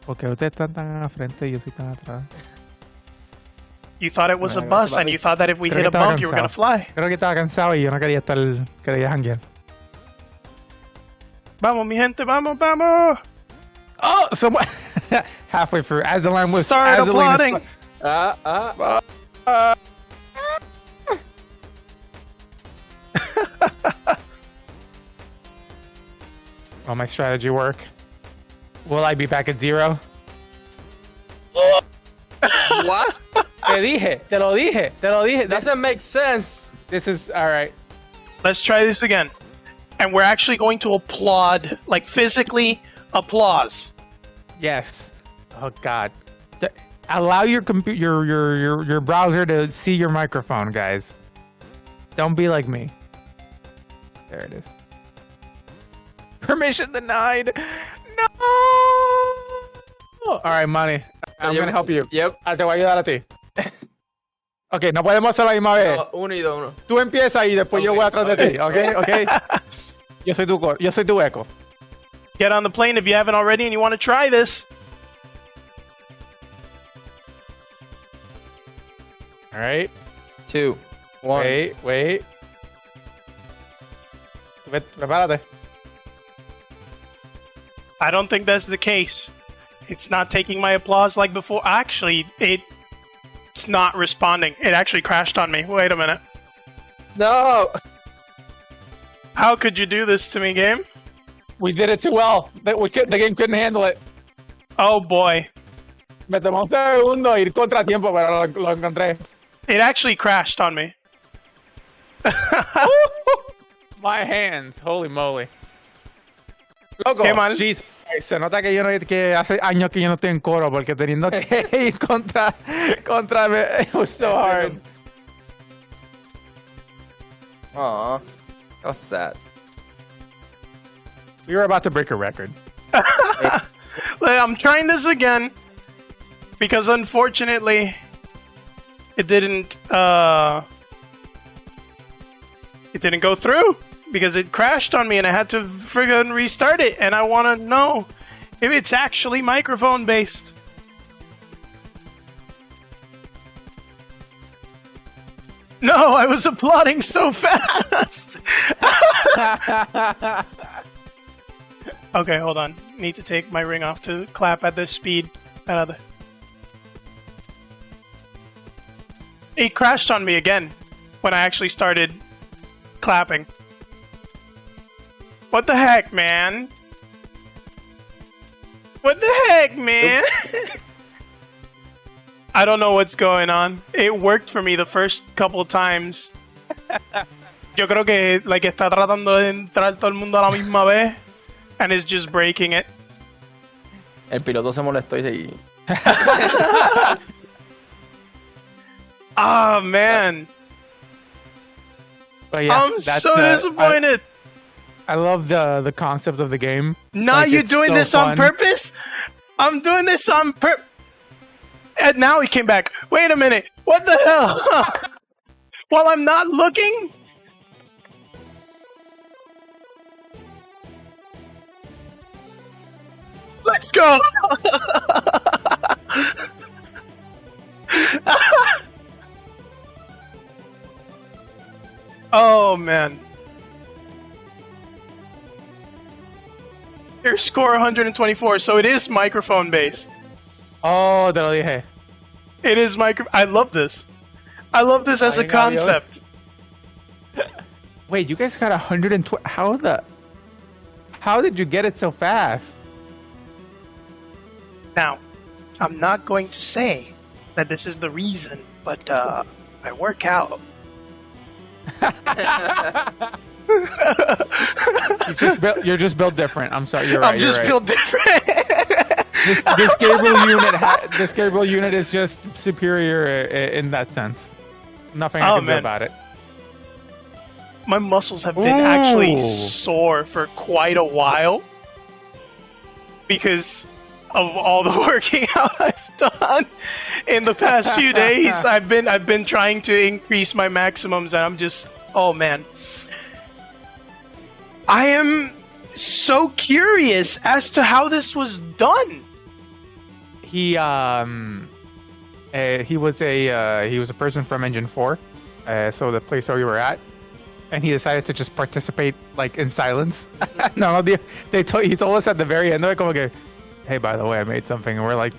Okay, usted está tan frente, yo soy tan atrás. You thought it was a bus, and you thought that if we hit a bump, you were going to fly. Creo que estaba cansado y yo no quería estar... Quería janguear. Vamos, mi gente, vamos, vamos. Oh, someone... Halfway through, as the line was... Start applauding. Will my strategy work? Will I be back at 0? What? Te lo dije. Doesn't make sense. This is... Alright. Let's try this again. And we're actually going to applaud, like physically applause. Yes. Oh, God. Allow your computer, your browser to see your microphone, guys. Don't be like me. There it is. Permission denied. No. All right, Manny. I'm gonna help you. Yep. Te voy a ayudar a ti. Okay, no podemos hacer la misma vez. No, uno y dos, uno. Tú empiezas y después yo voy atrás de ti. Okay. Yo soy tu eco. Get on the plane if you haven't already and you want to try this. All right. 2, 1. Wait. Prepárate. I don't think that's the case. It's not taking my applause like before. Actually, it's not responding. It actually crashed on me. Wait a minute. No. How could you do this to me, game? We did it too well. The game couldn't handle it. Oh boy. Me tomó un segundo ir contratiempo, pero lo encontré. It actually crashed on me. My hands, holy moly. Loco, Qué mal. Jeez, se nota que que hace años que yo no estoy en coro porque teniendo que ir contra it was so hard. Aw, that was sad. We were about to break a record. I'm trying this again because unfortunately it didn't go through because it crashed on me and I had to friggin' restart it, and I want to know if it's actually microphone based. No, I was applauding so fast. Okay, hold on. Need to take my ring off to clap at this speed. It crashed on me again. when I actually started clapping. What the heck, man? What the heck, man? I don't know what's going on. It worked for me the first couple of times. Yo creo que like está tratando de entrar todo el mundo a la misma vez, and it's just breaking it. El piloto se molestó y Oh man, But yeah, I'm so disappointed. I love the concept of the game. Now Like, you're it's doing so this on fun. purpose? I'm doing this on purpose. And now he came back. Wait a minute. What the hell? While I'm not looking? Let's go. Oh, man. Your score 124, so it is microphone based. Oh, te lo dije. It is micro. I love this. I love this as a Ay, Gallo. concept. Wait, you guys got 120? How did you get it so fast? Now, I'm not going to say that this is the reason, but I work out. You're just built different. I'm sorry. You're right. I'm just you're right. built different. This Gabriel unit is just superior in that sense. Nothing I can do about it. My muscles have been actually sore for quite a while because of all the working out I've done in the past few days. I've been trying to increase my maximums, and I'm just, oh man. I am so curious as to how this was done. He was a person from Engine 4, so the place where we were at, and he decided to just participate like in silence. No, he told us at the very end, they're like, okay, hey, by the way, I made something, and we're like,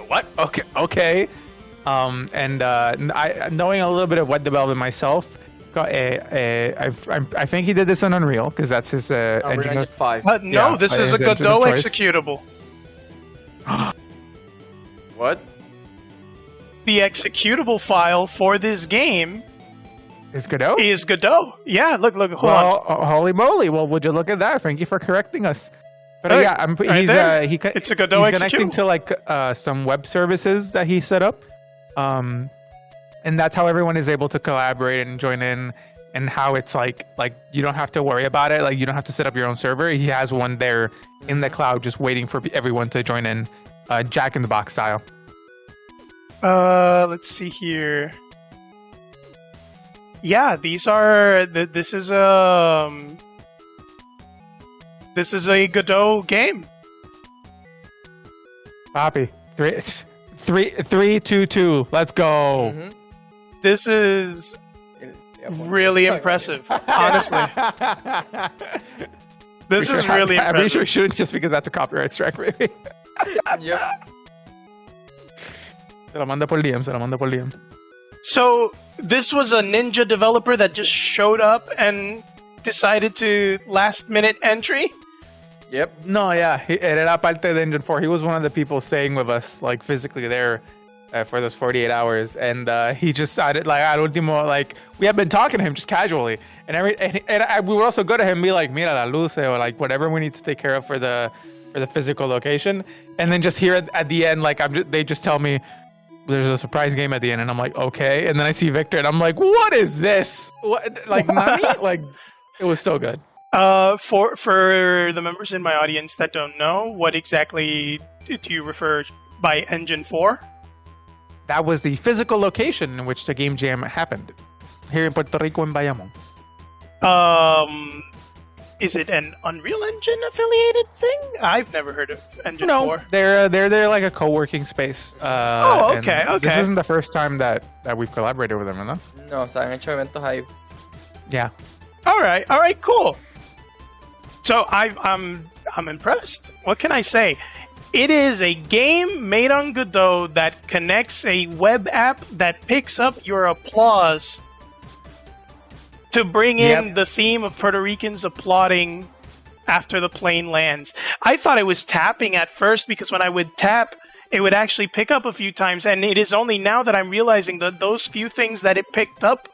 what? Okay. And I, knowing a little bit of web development myself, I think he did this on Unreal because that's his engine. 5. No, Yeah, this is a his engine Godot of choice. executable. What? The executable file for this game Is Godot? is Godot. Yeah, look, hold on. Holy moly! Well, would you look at that? Thank you for correcting us. But Right, yeah, right there. it's a Godot he's connecting executable. to like some web services that he set up, and that's how everyone is able to collaborate and join in. And how it's like you don't have to worry about it. Like you don't have to set up your own server. He has one there in the cloud, just waiting for everyone to join in, Jack in the Box style. Let's see here. Yeah, these are. This is a Godot game. Poppy, 3, 2, 2. Let's go. Mm-hmm. This is really impressive, honestly. This is really I'm pretty sure impressive. we shouldn't just because that's a copyright strike, maybe. Yep. Se lo manda por DM. So this was a Ninja developer that just showed up and decided to last minute entry. Yep. No, yeah, era parte de Engine 4. He was one of the people staying with us, like physically there for those 48 hours, and he just decided, like, al último, like, we had been talking to him just casually, and we would also go to him and be like, mira la luz, or like whatever we need to take care of for the physical location, and then just here at the end, like, they just tell me there's a surprise game at the end, and I'm like, okay, and then I see Victor, and I'm like, what is this? What, like, Nani? Like, it was so good. For the members in my audience that don't know, what exactly do you refer by Engine 4? That was the physical location in which the game jam happened here in Puerto Rico in Bayamon. Is it an Unreal Engine affiliated thing? I've never heard of Engine 4. They're like a co-working space. Oh, okay, and okay. This isn't the first time that we've collaborated with them, ¿no? No, o sea, han hecho eventos ahí. Yeah. All right, cool. So I'm impressed. What can I say? It is a game made on Godot that connects a web app that picks up your applause to bring in the theme of Puerto Ricans applauding after the plane lands. I thought it was tapping at first because when I would tap, it would actually pick up a few times, and it is only now that I'm realizing that those few things that it picked up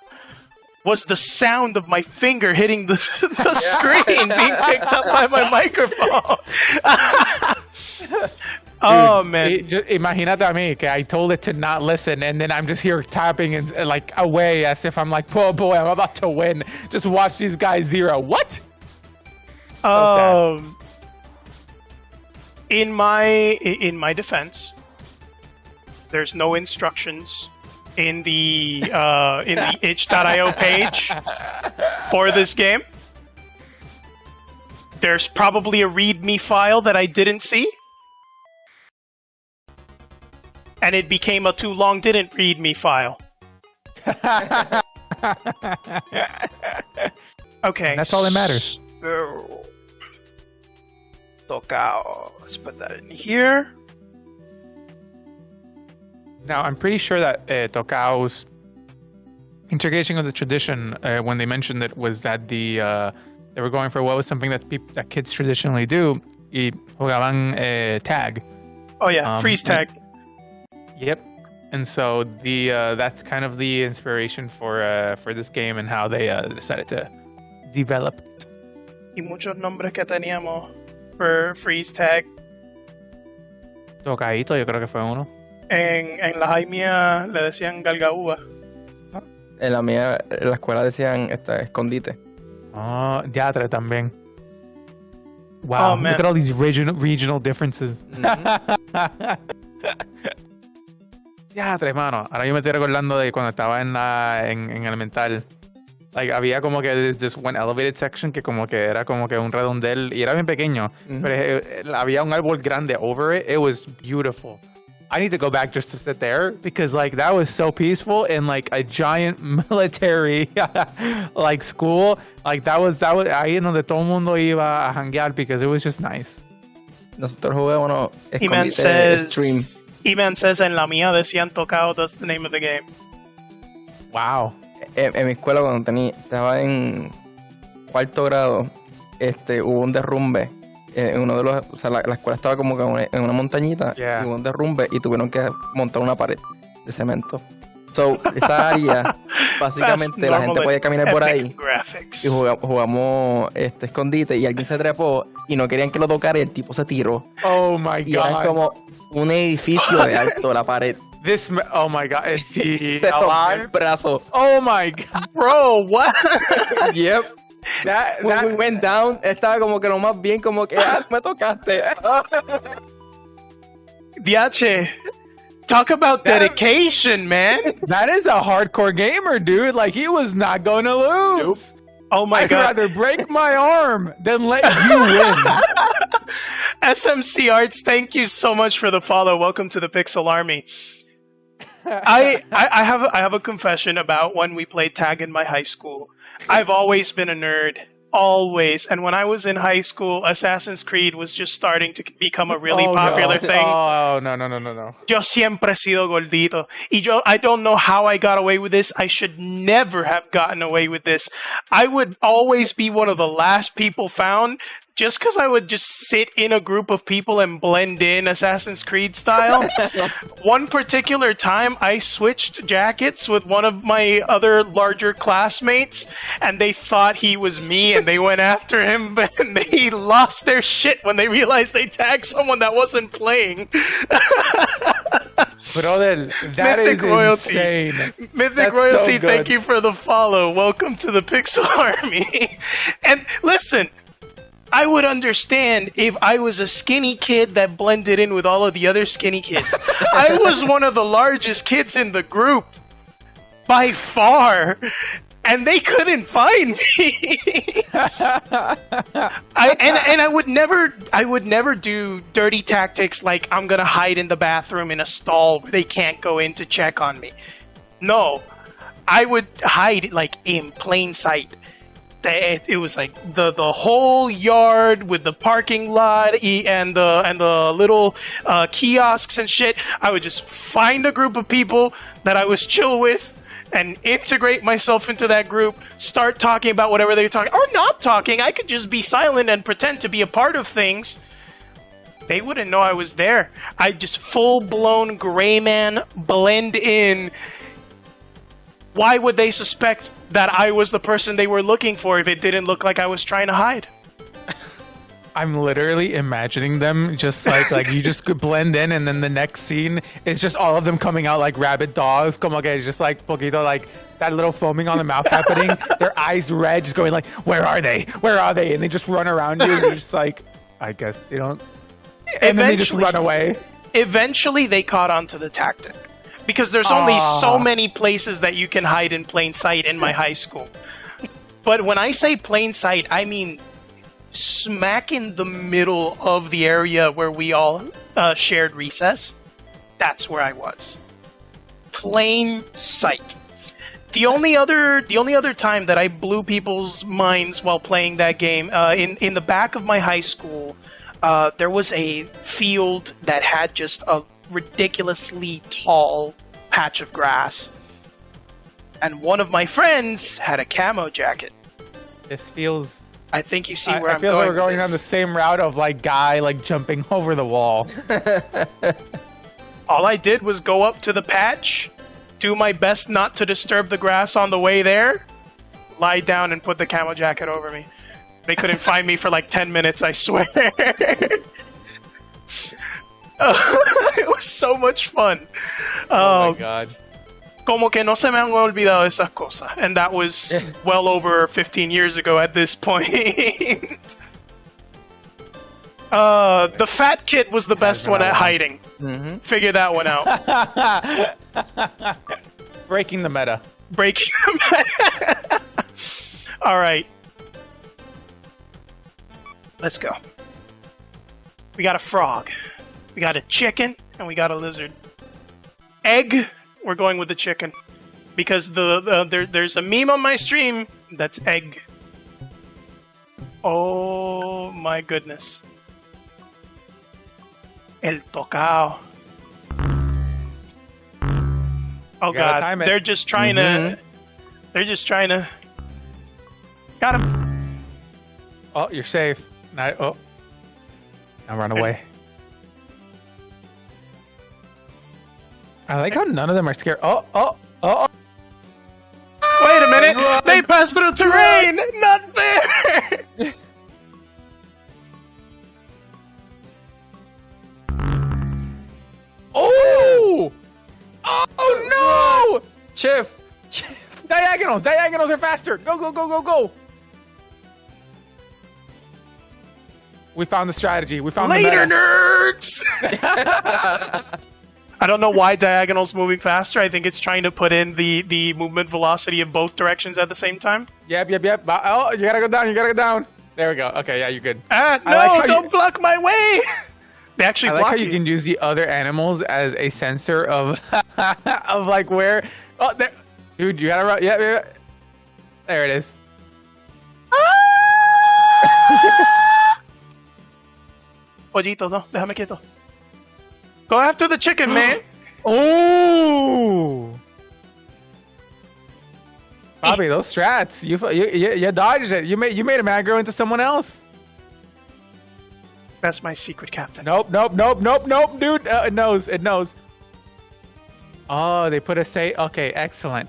was the sound of my finger hitting the screen being picked up by my microphone. Oh, man. Imagínate a mí, que I told it to not listen, and then I'm just here tapping and like away as if I'm like, oh boy, I'm about to win. Just watch these guys zero. What? In my defense, there's no instructions in the itch.io page for this game. There's probably a README file that I didn't see. And it became a too long didn't README file. Okay. That's all that matters. So, Tocao. Let's put that in here. Now, I'm pretty sure that Tocao's integration of the tradition, when they mentioned it, was that they were going for what was something that kids traditionally do. Y jugaban tag. Oh yeah, freeze tag. Yep. And so that's kind of the inspiration for this game and how they decided to develop it. Y muchos nombres que teníamos for freeze tag. Tocaíto, yo creo que fue uno. En la high mía le decían galgaúba. En la mía, en la escuela decían escondite. Oh, teatro también. Wow, Oh, man. look at all these regional differences. Teatro, mano. Ahora yo me estoy recordando de cuando estaba en elemental. Like, había como que this one elevated section que como que era como que un redondel y era bien pequeño. Pero había un árbol grande over it. It was beautiful. I need to go back just to sit there because like that was so peaceful in like a giant military like school. Like that was ahí en donde todo el mundo iba a janguear because it was just nice. Nosotros jugábamos E-Man escondite stream. E-Man says en la mía decían Tocao, that's the name of the game. Wow. En mi escuela cuando estaba en cuarto grado, hubo un derrumbe. En uno de los, o sea, la escuela estaba como que en una montañita y hubo un derrumbe y tuvieron que montar una pared de cemento. So, esa área, básicamente la gente podía caminar por ahí graphics. y jugamos escondite y alguien se trepó y no querían que lo tocara y el tipo se tiró. Oh my Y era god. como un edificio de alto la pared. Oh my god. Sí. Se rompió el brazo. Oh my god. Bro, what? Yep. When we went down, estaba como que lo más bien, como que me tocaste. Diache, talk about dedication, man. That is a hardcore gamer, dude. Like he was not going to lose. Nope. Oh my I'd god. rather break my arm than let you win. SMC Arts, thank you so much for the follow. Welcome to the Pixel Army. I have a confession about when we played tag in my high school. I've always been a nerd. Always. And when I was in high school, Assassin's Creed was just starting to become a really popular thing. Oh, no. Yo siempre he sido gordito. Y I don't know how I got away with this. I should never have gotten away with this. I would always be one of the last people found just because I would just sit in a group of people and blend in Assassin's Creed style. One particular time, I switched jackets with one of my other larger classmates, and they thought he was me, and they went after him, but they lost their shit when they realized they tagged someone that wasn't playing. Brother, that Mythic is Royalty. insane. Mythic That's Royalty, so good. thank you for the follow. Welcome to the Pixel Army. And listen, I would understand if I was a skinny kid that blended in with all of the other skinny kids. I was one of the largest kids in the group, by far, and they couldn't find me. I would never do dirty tactics like I'm gonna hide in the bathroom in a stall where they can't go in to check on me. No, I would hide like in plain sight. It was like the whole yard with the parking lot and the little kiosks and shit. I would just find a group of people that I was chill with, and integrate myself into that group, start talking about whatever they're talking, or not talking. I could just be silent and pretend to be a part of things. They wouldn't know I was there. I just full-blown gray man blend in. Why would they suspect that I was the person they were looking for if it didn't look like I was trying to hide? I'm literally imagining them just like you just could blend in, and then the next scene is just all of them coming out like rabid dogs. Como que just like poquito, like that little foaming on the mouth happening. Their eyes red, just going like, "Where are they? Where are they?" And they just run around you. And you're just like, I guess they don't. And then they just run away. Eventually, they caught on to the tactic because there's only so many places that you can hide in plain sight in my high school. But when I say plain sight, I mean smack in the middle of the area where we all shared recess. That's where I was. Plain sight. The only other time that I blew people's minds while playing that game, in the back of my high school, there was a field that had just a ridiculously tall patch of grass, and one of my friends had a camo jacket. This feels. I think you see where I I'm feel going. like we're going down the same route of like guy like jumping over the wall. All I did was go up to the patch, do my best not to disturb the grass on the way there, lie down and put the camo jacket over me. They couldn't find me for like 10 minutes, I swear. It was so much fun. Oh my god. Como que no se me han olvidado esas cosas. And that was well over 15 years ago at this point. The fat kid was the best one at hiding. Mm-hmm. Figure that one out. Breaking the meta. Breaking the meta. All right. Let's go. We got a frog. We got a chicken. And we got a lizard. Egg. We're going with the chicken. Because there's a meme on my stream that's egg. Oh my goodness. El Tocao. Oh god, they're just trying to... They're just trying to... Got him. Oh, you're safe. Now run away. I like how none of them are scared. Oh. Wait a minute! They passed through terrain! Not fair! Oh! Oh no! Chef! Diagonals are faster! Go! We found the strategy. We found Later, the meta. nerds! I don't know why diagonal's moving faster. I think it's trying to put in the movement velocity in both directions at the same time. Yep. Oh, you gotta go down. There we go. Okay, yeah, you're good. No, don't block my way! They actually block how you can use the other animals as a sensor of of like where. Oh, there, dude, you gotta run. Yeah. There it is. Pollito, no, déjame quieto. Go after the chicken, man. Oh, Bobby, those strats. You dodged it. You made a man grow into someone else. That's my secret captain. Nope, dude. It knows. Oh, they put a say. Okay, excellent.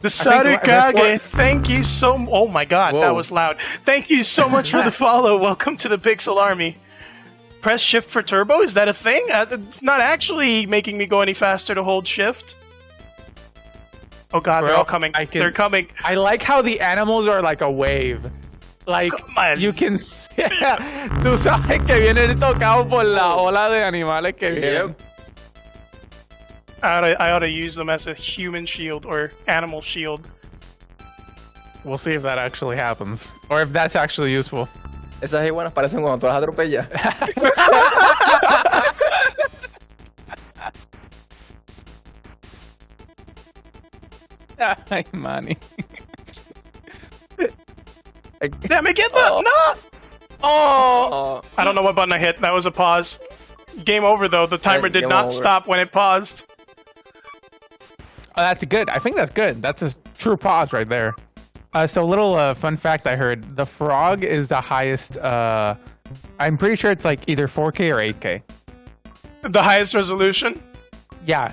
The Sarikage, thank you so much. Oh my god, that was loud. Thank you so much for the follow. Welcome to the Pixel Army. Press shift for turbo? Is that a thing? It's not actually making me go any faster to hold shift. Oh god, they're all coming. They're coming. I like how the animals are like a wave. Like, you can... Tú sabes que viene el Tocao por la ola de animales que vienen. I ought to use them as a human shield or animal shield. We'll see if that actually happens. Or if that's actually useful. Esas iguanas parecen cuando tú las atropellas. Ay, money. Damn it, get that! No! Oh! I don't know what button I hit. That was a pause. Game over, though. The timer did not stop when it paused. Oh, that's good. I think that's good. That's a true pause right there. So, little fun fact I heard: the frog is the highest. I'm pretty sure it's like either 4K or 8K. The highest resolution? Yeah.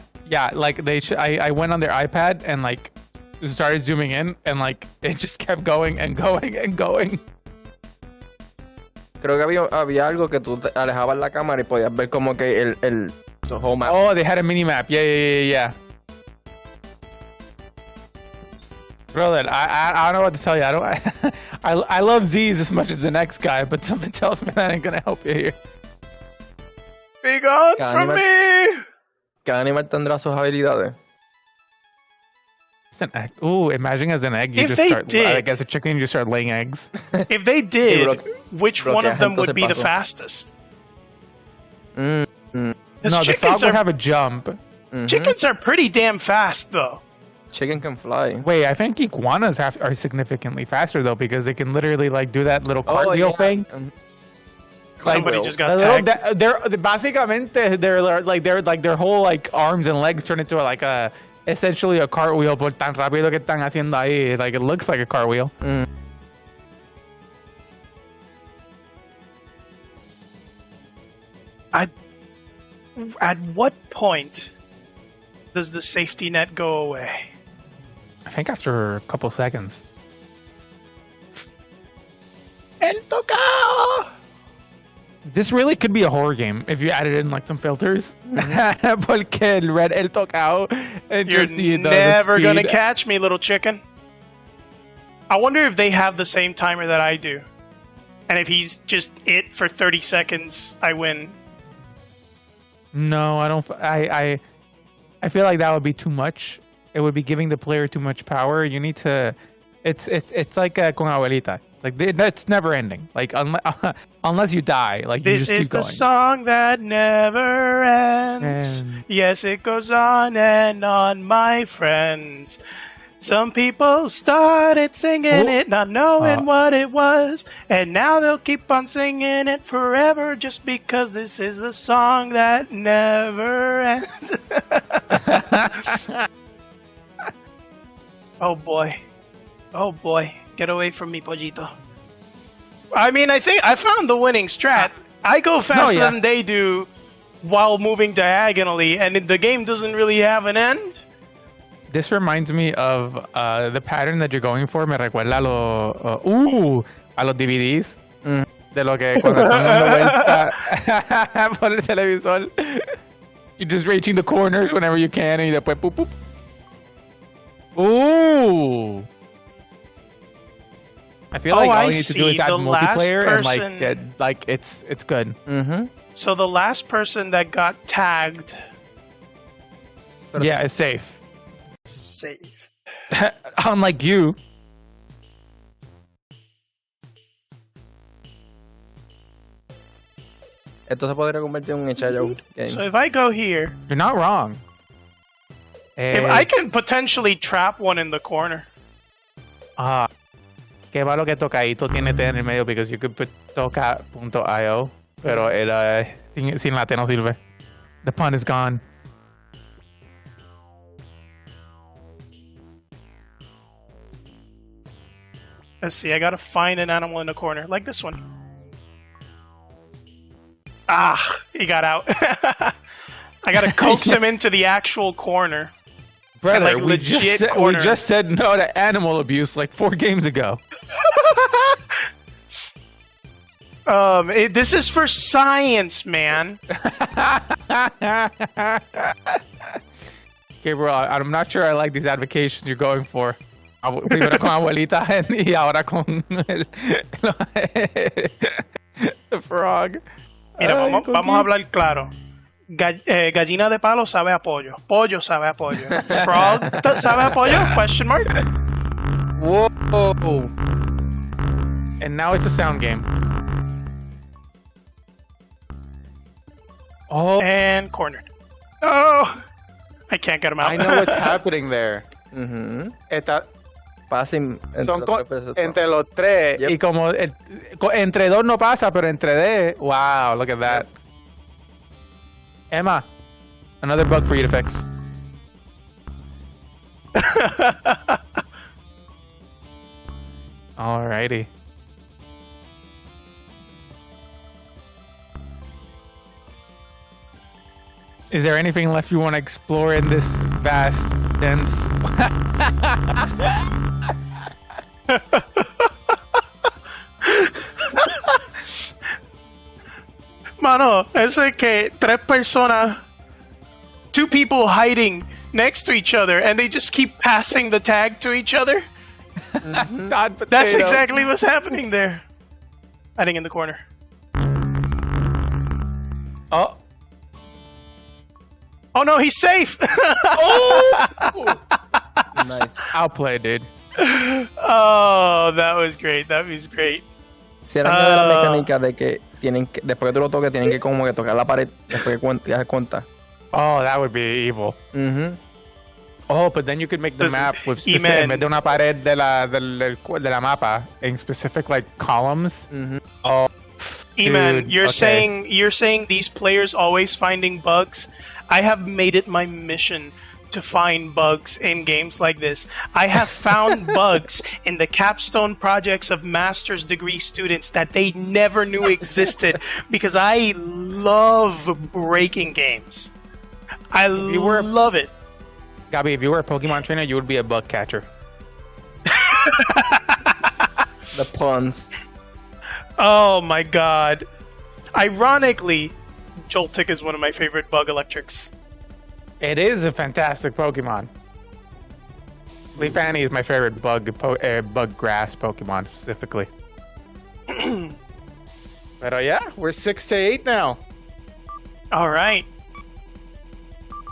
Like I went on their iPad and like started zooming in, and like it just kept going and going and going. Creo que había algo que tú alejabas la cámara y podías ver como que el whole map. Oh, they had a mini map. Yeah. Brother, I don't know what to tell you. I love Z's as much as the next guy, but something tells me that ain't gonna help you here. Be gone from me! Cada animal tendrá sus habilidades. It's an egg. Ooh, imagine as an egg, you If just they start. did- Like as a chicken, you just start laying eggs. If they did, which bro, one que of them ejemplo would se be the pasó. fastest? No, the frog chickens would are, have a jump. chickens are pretty damn fast, though. Chicken can fly. Wait, I think iguanas are significantly faster though, because they can literally like do that little cartwheel thing. Somebody Will. just got tagged. They're básicamente their whole like arms and legs turn into like a essentially a cartwheel, por tan rápido que están haciendo ahí. Like it looks like a cartwheel. At what point does the safety net go away? I think after a couple seconds. El Tocao! This really could be a horror game if you added in like some filters. Porque el red el Tocao. And You're just the never gonna speed. catch me, little chicken. I wonder if they have the same timer that I do. And if he's just it for 30 seconds, I win. No, I don't. I feel like that would be too much. It would be giving the player too much power. You need to. It's like con abuelita. Like it's never ending. Like unless you die, like you This just is keep the going. song that never ends. And- Yes, it goes on and on, my friends. Some people started singing it, not knowing what it was, and now they'll keep on singing it forever just because this is the song that never ends. Oh boy. Oh boy. Get away from me, Pollito. I mean, I think I found the winning strat. I go faster than they do while moving diagonally, and the game doesn't really have an end. This reminds me of the pattern that you're going for. Me recuerda a los DVDs. De lo que cuando están dando vuelta por el televisor. You're just reaching the corners whenever you can, y después poop, poop. Ooh. I feel like all you need to do is add multiplayer and like it's good. So the last person that got tagged, Yeah, it's safe. safe. Unlike you. Esto se podría convertir en un Echayo game. So if I go here, You're not wrong. if I can potentially trap one in the corner. Qué malo que Tocaito tiene T en el medio, because you could put toca.io, pero sin la T no sirve. The pun is gone. Let's see, I gotta find an animal in the corner, like this one. Ah, he got out. I gotta coax him into the actual corner. Brother, like, we just said no to animal abuse like 4 games ago. This is for science, man. Okay, bro, I'm not sure I like these advocations you're going for. Primero con abuelita y ahora con the frog. Mira, vamos a hablar claro. Gallina de palo sabe a pollo. Pollo sabe a pollo. Frog sabe a pollo? Question mark. Whoa! And now it's a sound game. Oh, And cornered. Oh! I can't get him out. I know what's happening there. Passing Son entre los tres. Yep. Y como entre dos no pasa, pero entre D. Wow, look at that. Emma, another bug for you to fix. Alrighty. Is there anything left you want to explore in this vast, dense? Mano, eso es que tres personas, two people hiding next to each other, and they just keep passing the tag to each other. That's exactly what's happening there. Hiding in the corner. Oh. Oh no, he's safe! Oh! Nice. Outplay, dude. Oh, that was great. That was great. Si era de la mecánica de que tienen que, después que tú lo toques, tienen que como que tocar la pared después que te das cuenta. Oh, that would be evil. Oh, but then you could make the map with specific, en vez de una pared de la mapa in specific like columns. Oh, E-Man, dude, you're saying these players always finding bugs. I have made it my mission to find bugs in games like this. I have found bugs in the capstone projects of master's degree students that they never knew existed because I love breaking games. I love it. Gabby, if you were a Pokemon trainer, you would be a bug catcher. The puns. Oh my god. Ironically, Joltik is one of my favorite bug electrics. It is a fantastic Pokemon. Leafani is my favorite bug grass Pokemon specifically. But yeah, we're 6-8 now. All right.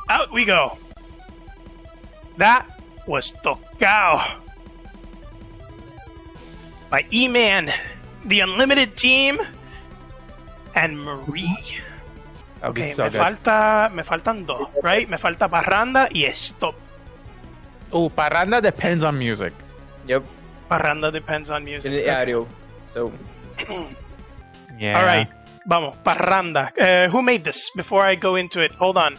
Out we go. That was Tocao by E-Man, the Unlimited Team, and Marie. Okay, so me faltan dos, right? Me falta Parranda y EStop. Oh, Parranda depends on music. Yep. Parranda depends on music. Diario. So. Yeah. All right. Vamos, Parranda. Who made this? Before I go into it, hold on.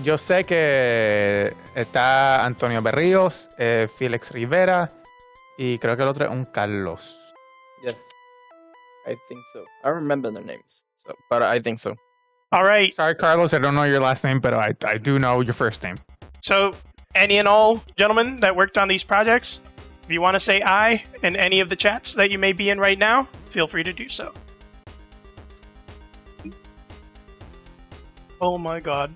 Yo sé que está Antonio Berríos, Felix Rivera y creo que el otro es un Carlos. Yes. I think so. I don't remember their names, but I think so. All right. Sorry, Carlos, I don't know your last name, but I do know your first name. So, any and all gentlemen that worked on these projects, if you want to say I in any of the chats that you may be in right now, feel free to do so. Oh my god.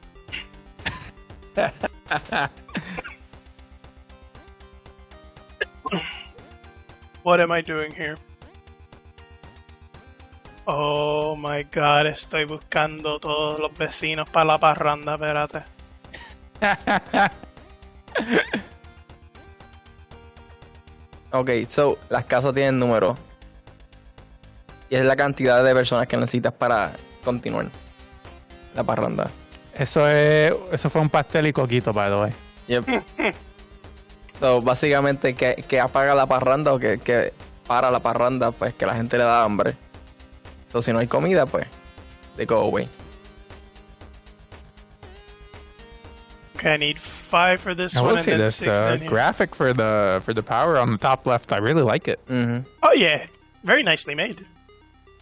What am I doing here? Oh my god, estoy buscando todos los vecinos para la parranda, espérate. Ok, so, las casas tienen números. Y es la cantidad de personas que necesitas para continuar la parranda. Eso fue un pastel y coquito, by the way. Yep. So, básicamente, que apaga la parranda o que para la parranda, pues que la gente le da hambre. So, si no hay comida, pues, they go away. Okay, I need 5 for this I one will and say then this 6 down here. graphic for the power on the top left, I really like it. Oh yeah, very nicely made.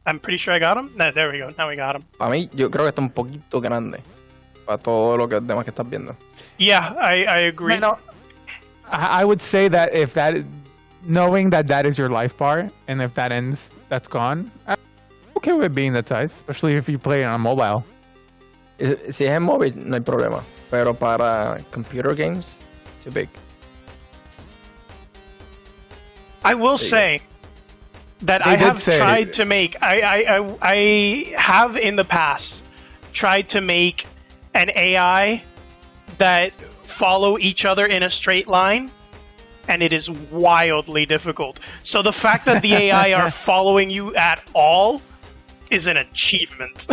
I'm pretty sure I got him. No, there we go. Now we got him. Para mí, yo creo que está un poquito grande. Para todo lo que demás que estás viendo. Yeah, I agree. No, I would say that if that, knowing that is your life bar, and if that ends, that's gone. I'm okay with being that size, especially if you play it on mobile. Si es en móvil, no hay problema. Pero para computer games, too big. I will say that I have tried to make. I have in the past tried to make an AI that follow each other in a straight line, and it is wildly difficult. So the fact that the AI are following you at all is an achievement.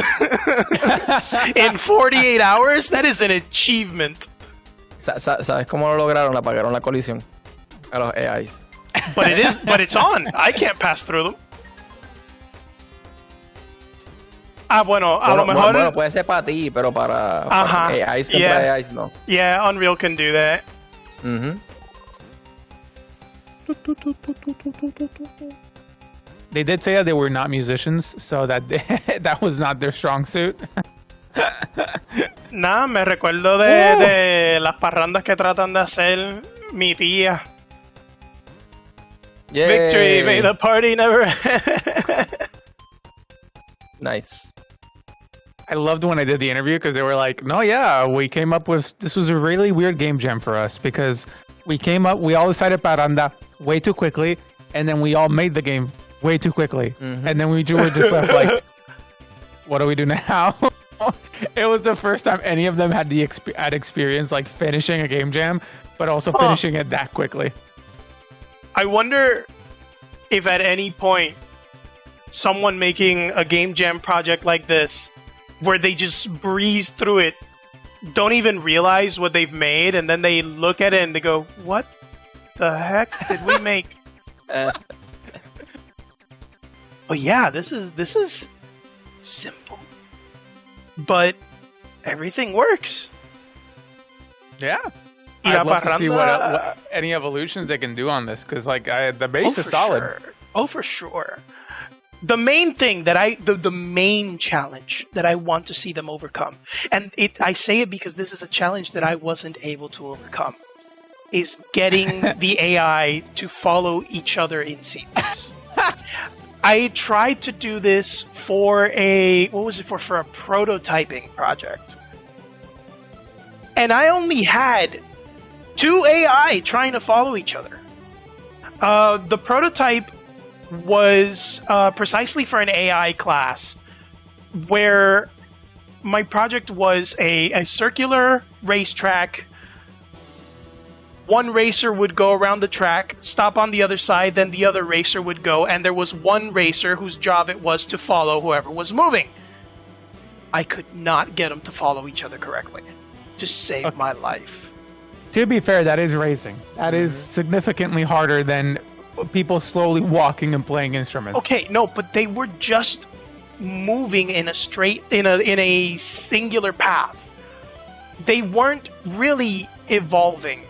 In 48 hours, that is an achievement. ¿Sabes cómo lo lograron? Apagaron la colisión a los AIs. But it's on. I can't pass through them. Bueno, a lo mejor... Bueno, puede ser para ti, pero para AIs contra AIs no. Yeah, Unreal can do that. Mm-hmm. They did say that they were not musicians, so that that was not their strong suit. Nah, me recuerdo de las parrandas que tratan de hacer mi tía. Yay. Victory, may the party never. Nice. I loved when I did the interview because they were like, "No, yeah, we came up with this was a really weird game jam for us because we all decided Parranda way too quickly, and then we all made the game way too quickly, and then we were just left like, what do we do now?" It was the first time any of them had experience like finishing a game jam, but also finishing it that quickly. I wonder if at any point someone making a game jam project like this, where they just breeze through it, don't even realize what they've made, and then they look at it and they go, "What the heck did we make?" But yeah, this is simple, but everything works. Yeah. Y la I'd love to see what Parranda- any evolutions they can do on this because like the base is solid. Sure. Oh, for sure. The main thing that the main challenge that I want to see them overcome, and I say it because this is a challenge that I wasn't able to overcome, is getting the AI to follow each other in sequence. I tried to do this for a prototyping project. And I only had 2 AI trying to follow each other. The prototype was precisely for an AI class where my project was a circular racetrack. One racer would go around the track, stop on the other side, then the other racer would go, and there was one racer whose job it was to follow whoever was moving. I could not get them to follow each other correctly to save my life. To be fair, that is racing. That is significantly harder than people slowly walking and playing instruments. Okay, no, but they were just moving in a singular path. They weren't really evolving.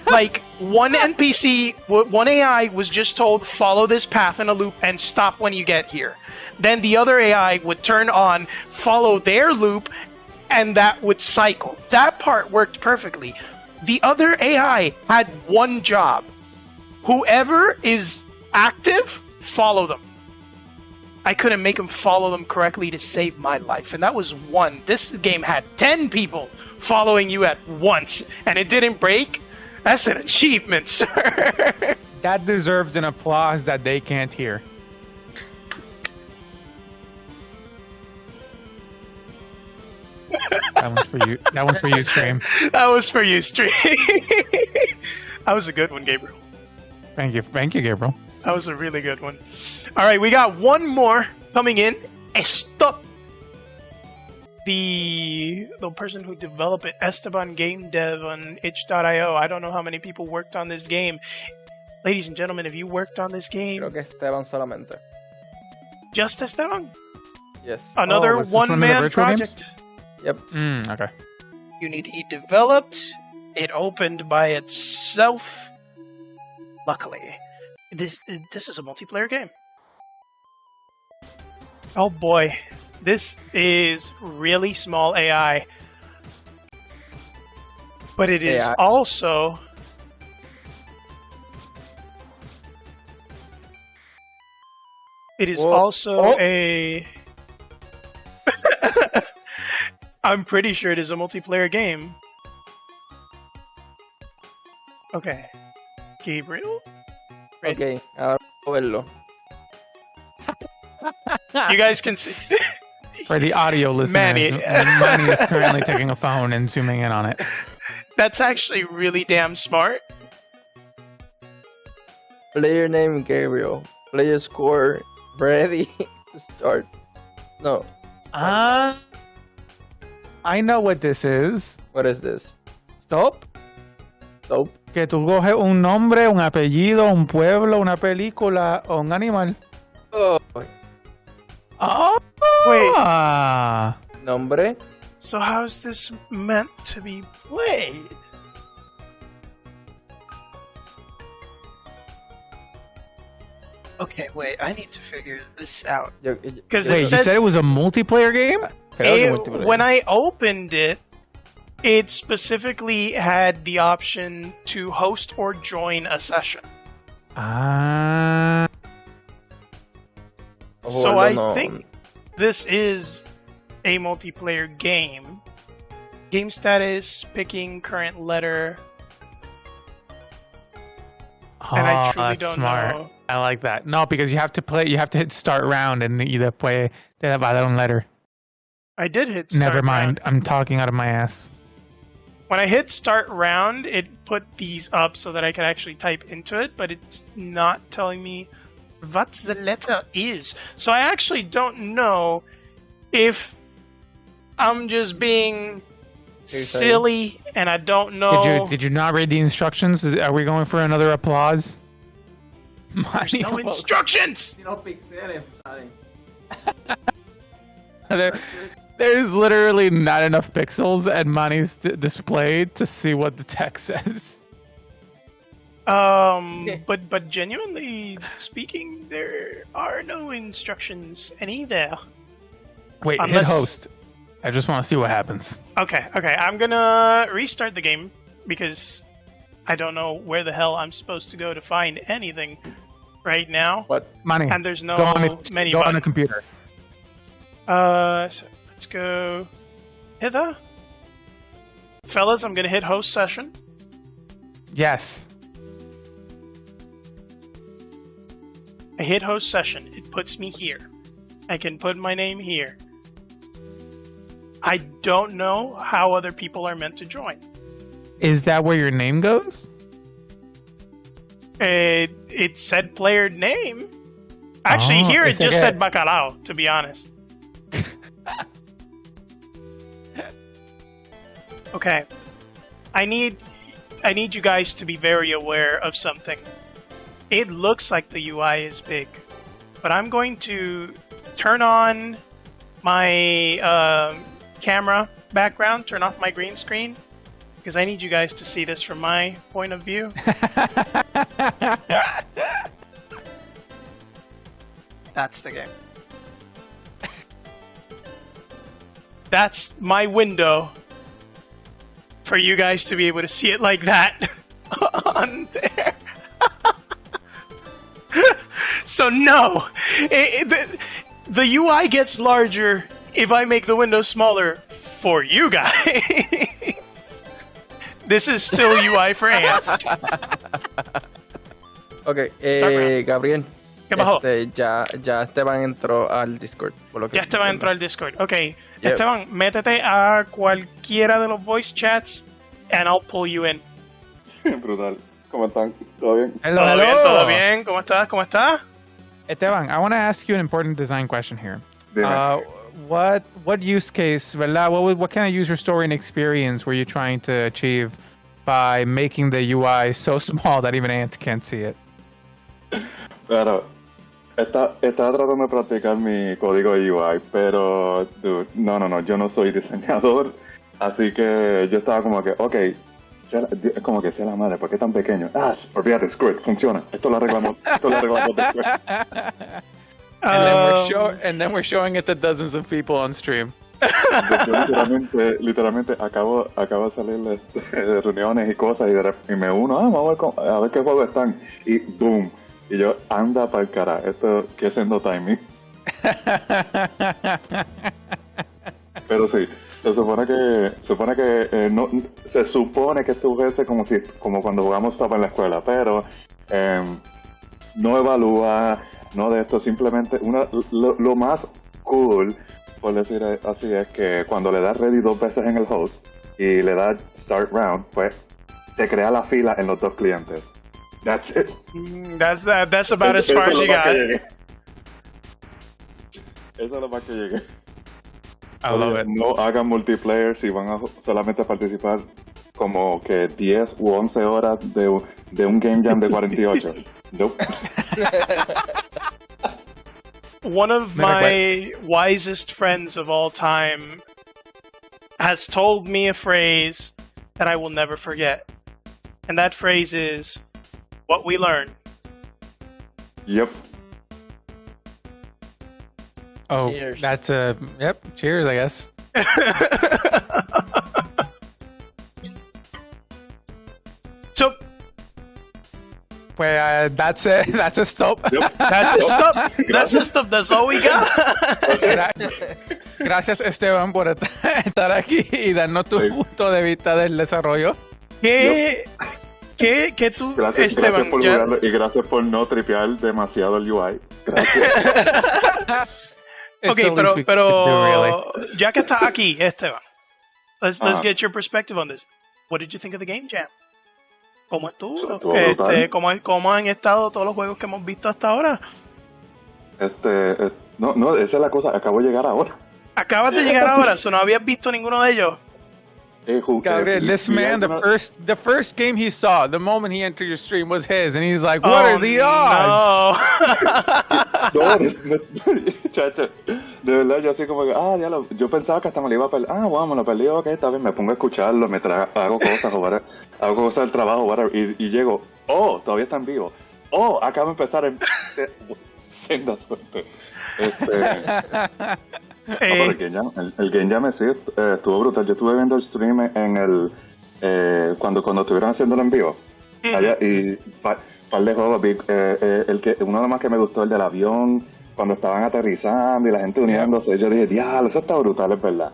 Like, one NPC, one AI was just told, follow this path in a loop and stop when you get here. Then the other AI would turn on, follow their loop, and that would cycle. That part worked perfectly. The other AI had one job. Whoever is active, follow them. I couldn't make them follow them correctly to save my life, and that was one. This game had 10 people following you at once, and it didn't break. That's an achievement, sir. That deserves an applause that they can't hear. That one's for you. That one's for you, Stream. That was for you, Stream. That was a good one, Gabriel. Thank you, Gabriel. That was a really good one. All right, we got one more coming in. EStop. The person who developed it, Esteban Game Dev on itch.io. I don't know how many people worked on this game. Ladies and gentlemen, if you worked on this game... Creo que Esteban solamente. Just Esteban? Yes. Another was this one of the one-man virtual project? Yep. Okay. Unity developed. It opened by itself. Luckily. This is a multiplayer game. Oh boy. This is really small AI. But it is also... It is also a... I'm pretty sure it is a multiplayer game. Okay. Gabriel? Okay, ahora puedo verlo. You guys can see... For the audio listeners, Manny. Manny is currently taking a phone and zooming in on it. That's actually really damn smart. Player name Gabriel. Player score ready to start. No. I know what this is. What is this? Stop. Soap? Que tú coges un nombre, un apellido, un pueblo, una película o un animal. Oh. Oh! Nombre? So how's this meant to be played? Okay, wait. I need to figure this out. Because you said it was a multiplayer game? When I opened it, it specifically had the option to host or join a session. So I think this is a multiplayer game. Game status, picking current letter. And I truly don't know. I like that. No, because you have to hit start round and either play the balón letter. I did hit start Never mind. round. I'm talking out of my ass. When I hit start round, it put these up so that I could actually type into it, but it's not telling me what the letter is. So I actually don't know if I'm just being silly and I don't know. Did you not read the instructions? Are we going for another applause? There's no instructions! There's literally not enough pixels at Manny's display to see what the text says. But genuinely speaking, there are no instructions anywhere. Wait, hit host. I just want to see what happens. Okay. I'm gonna restart the game because I don't know where the hell I'm supposed to go to find anything right now. What? Manny, and there's no menu Go button. on a computer. So let's go hither. Fellas, I'm gonna hit host session. Yes. I hit host session. It puts me here. I can put my name here. I don't know how other people are meant to join. Is that where your name goes? It said player name. Actually, here it just said Bacalao, to be honest. Okay. I need you guys to be very aware of something. It looks like the UI is big, but I'm going to turn on my camera background, turn off my green screen, because I need you guys to see this from my point of view. That's the game. That's my window for you guys to be able to see it like that on there. So no, the UI gets larger if I make the window smaller for you guys. This is still UI for ants. Ok, Gabriel. ¿Qué bajó? Ya Esteban entró al Discord. Por lo que Ya Esteban entró al Discord. Ok, Yep. Esteban, métete a cualquiera de los voice chats and I'll pull you in. Brutal. ¿Cómo están? ¿Todo bien? Hello, ¿Todo hello. bien? ¿Todo bien? ¿Cómo estás? ¿Cómo estás? Esteban, I want to ask you an important design question here. Dime. What use case, ¿verdad? What kind of user story and experience were you trying to achieve by making the UI so small that even ants can't see it? Claro, estaba tratando de practicar mi código de UI, pero, dude, no, yo no soy diseñador, así que yo estaba como que, ok, como que sea la madre, ¿por qué tan pequeño? Olvídate, Squirt, funciona, esto lo arreglamos después. And then we're showing it to dozens of people on stream. Yo literalmente acabo de salir de reuniones y cosas y me uno, vamos a ver qué juegos están, y boom, y yo, anda pa'l cara, esto que siendo timing. Pero sí, se supone que no, se supone que esto fuese como cuando jugamos Stop en la escuela, pero no evalúa, no de esto, simplemente lo más cool, por decir así, es que cuando le das ready 2 veces en el host y le das start round, pues te crea la fila en los 2 clientes. That's it. That's about as far as you got. Eso es lo más que llegué. I love it. No hagan multiplayer si van a solamente participar como que 10 u 11 horas de un game jam de 48. Nope. One of my wisest friends of all time has told me a phrase that I will never forget. And that phrase is, what we learn. Yep. Oh, Cheers. that's yep. Cheers, I guess. So Pues that's it. That's a stop. that's it. Stop. That's it. Stop. That's all we got. Gracias, Esteban, por estar aquí y darnos tu punto de vista del desarrollo. ¿Qué tú, Gracias, Esteban? gracias por jugarlo y gracias por no tripear demasiado el UI. Gracias. Ok, pero ya que estás aquí, Esteban, let's get your perspective on this. What did you think of the game jam? ¿Cómo estuvo? ¿Cómo han estado todos los juegos que hemos visto hasta ahora? No, esa es la cosa. Acabo de llegar ahora. Acabas de llegar ahora, ¿so no habías visto ninguno de ellos? Gabriel, this man, the first game he saw, the moment he entered your stream was his, and he's like, "What are the odds?" No, chacho, de verdad, yo así como que, yo pensaba que hasta me lo iba a perder. Me lo perdí, ok, está bien, me pongo a escucharlo, hago cosas, hago cosas del trabajo, whatever, y llego, todavía están vivos. Acabo de empezar en senda suerte. El Game Jam sí estuvo brutal. Yo estuve viendo el stream en el cuando estuvieron haciendo el en vivo allá, y par de juegos uno de los más que me gustó, el del avión, cuando estaban aterrizando y la gente uniéndose. Yo dije, diablo, eso está brutal, es verdad.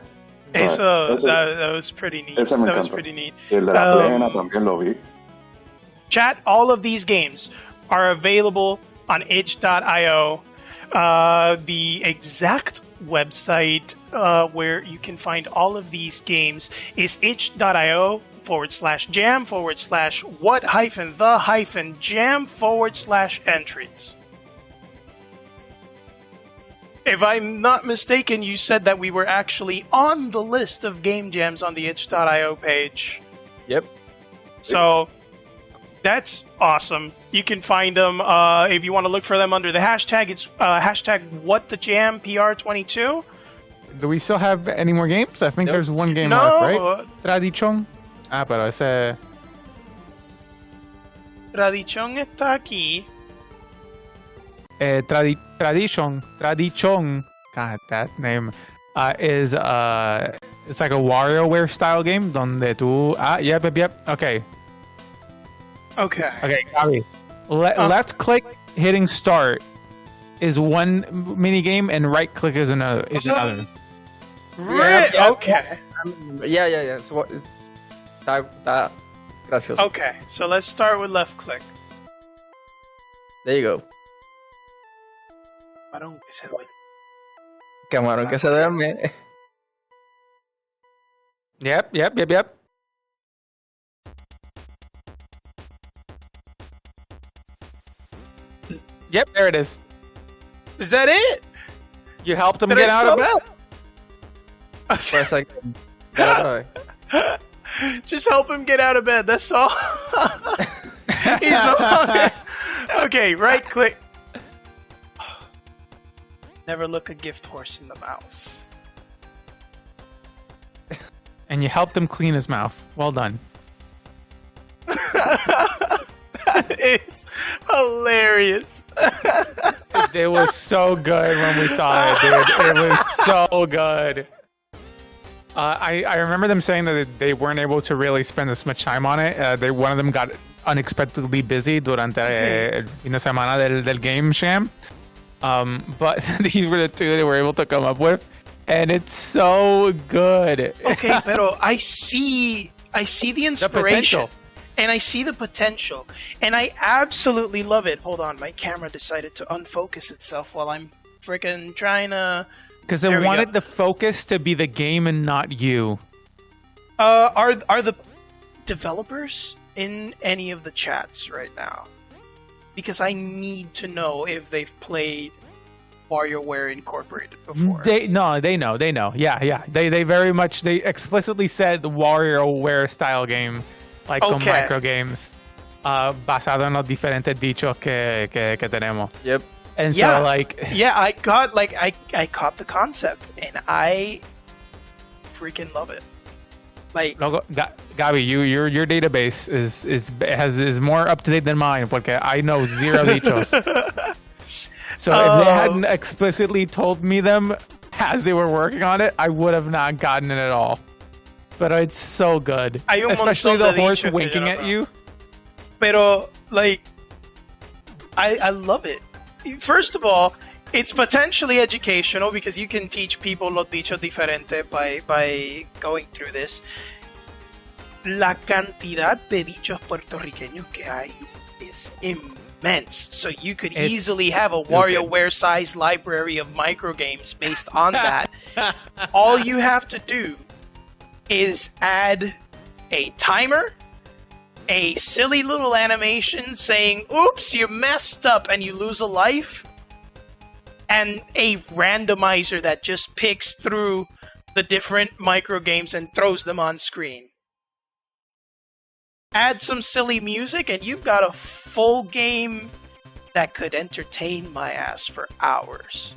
That was pretty neat. Ese me That was encantó. pretty neat. Y el de la plena también lo vi. Chat, all of these games are available on itch.io. The exact website where you can find all of these games is itch.io/what-the-jam/entries. If I'm not mistaken, you said that we were actually on the list of game jams on the itch.io page. Yep. So that's awesome. You can find them if you want to look for them under the hashtag. It's hashtag WhatTheJamPR22. Do we still have any more games? I think there's one game No. left, right? TraDICHOn. Pero ese... TraDICHOn está aquí. TraDICHOn. God, that name is it's like a WarioWare style game donde tú... Yep. Okay, Gabi. Left click hitting start is one mini game, and right click is another. Right. Yeah. Okay. Yeah. So está gracioso. Okay. So let's start with left click. There you go. Camarón que se duerme. Camarón que se duerme. Yep. Yep, there it is. Is that it? You helped him That get is out of bed. Pues like, dale otra vez. Just help him get out of bed. That's all. He's no longer. Okay, right click. Never look a gift horse in the mouth. And you helped him clean his mouth. Well done. That is hilarious. It was so good when we saw it, dude. It was so good. I remember them saying that they weren't able to really spend this much time on it. One of them got unexpectedly busy durante el fin de semana del game jam. But these were the two they were able to come up with, and it's so good. Okay, pero I see the inspiration. And I see the potential. And I absolutely love it. Hold on, my camera decided to unfocus itself while I'm freaking trying to... Because they wanted the focus to be the game and not you. Are the developers in any of the chats right now? Because I need to know if they've played WarioWare Incorporated before. They know. Yeah. They very much, they explicitly said the WarioWare style game. Like con micro games, basado en los diferentes dichos que tenemos. Yep. And so like I caught the concept, and I freaking love it. Like, Gabi, your database is more up to date than mine, porque I know zero dichos. So if they hadn't explicitly told me them as they were working on it, I would have not gotten it at all. But it's so good. Especially the horse winking at you. Pero, like, I love it. First of all, it's potentially educational because you can teach people los dichos diferente by going through this. La cantidad de dichos puertorriqueños que hay is immense. So you could easily have a WarioWare-sized library of microgames based on that. All you have to do is add a timer, a silly little animation saying, oops, you messed up and you lose a life, and a randomizer that just picks through the different microgames and throws them on screen. Add some silly music and you've got a full game that could entertain my ass for hours.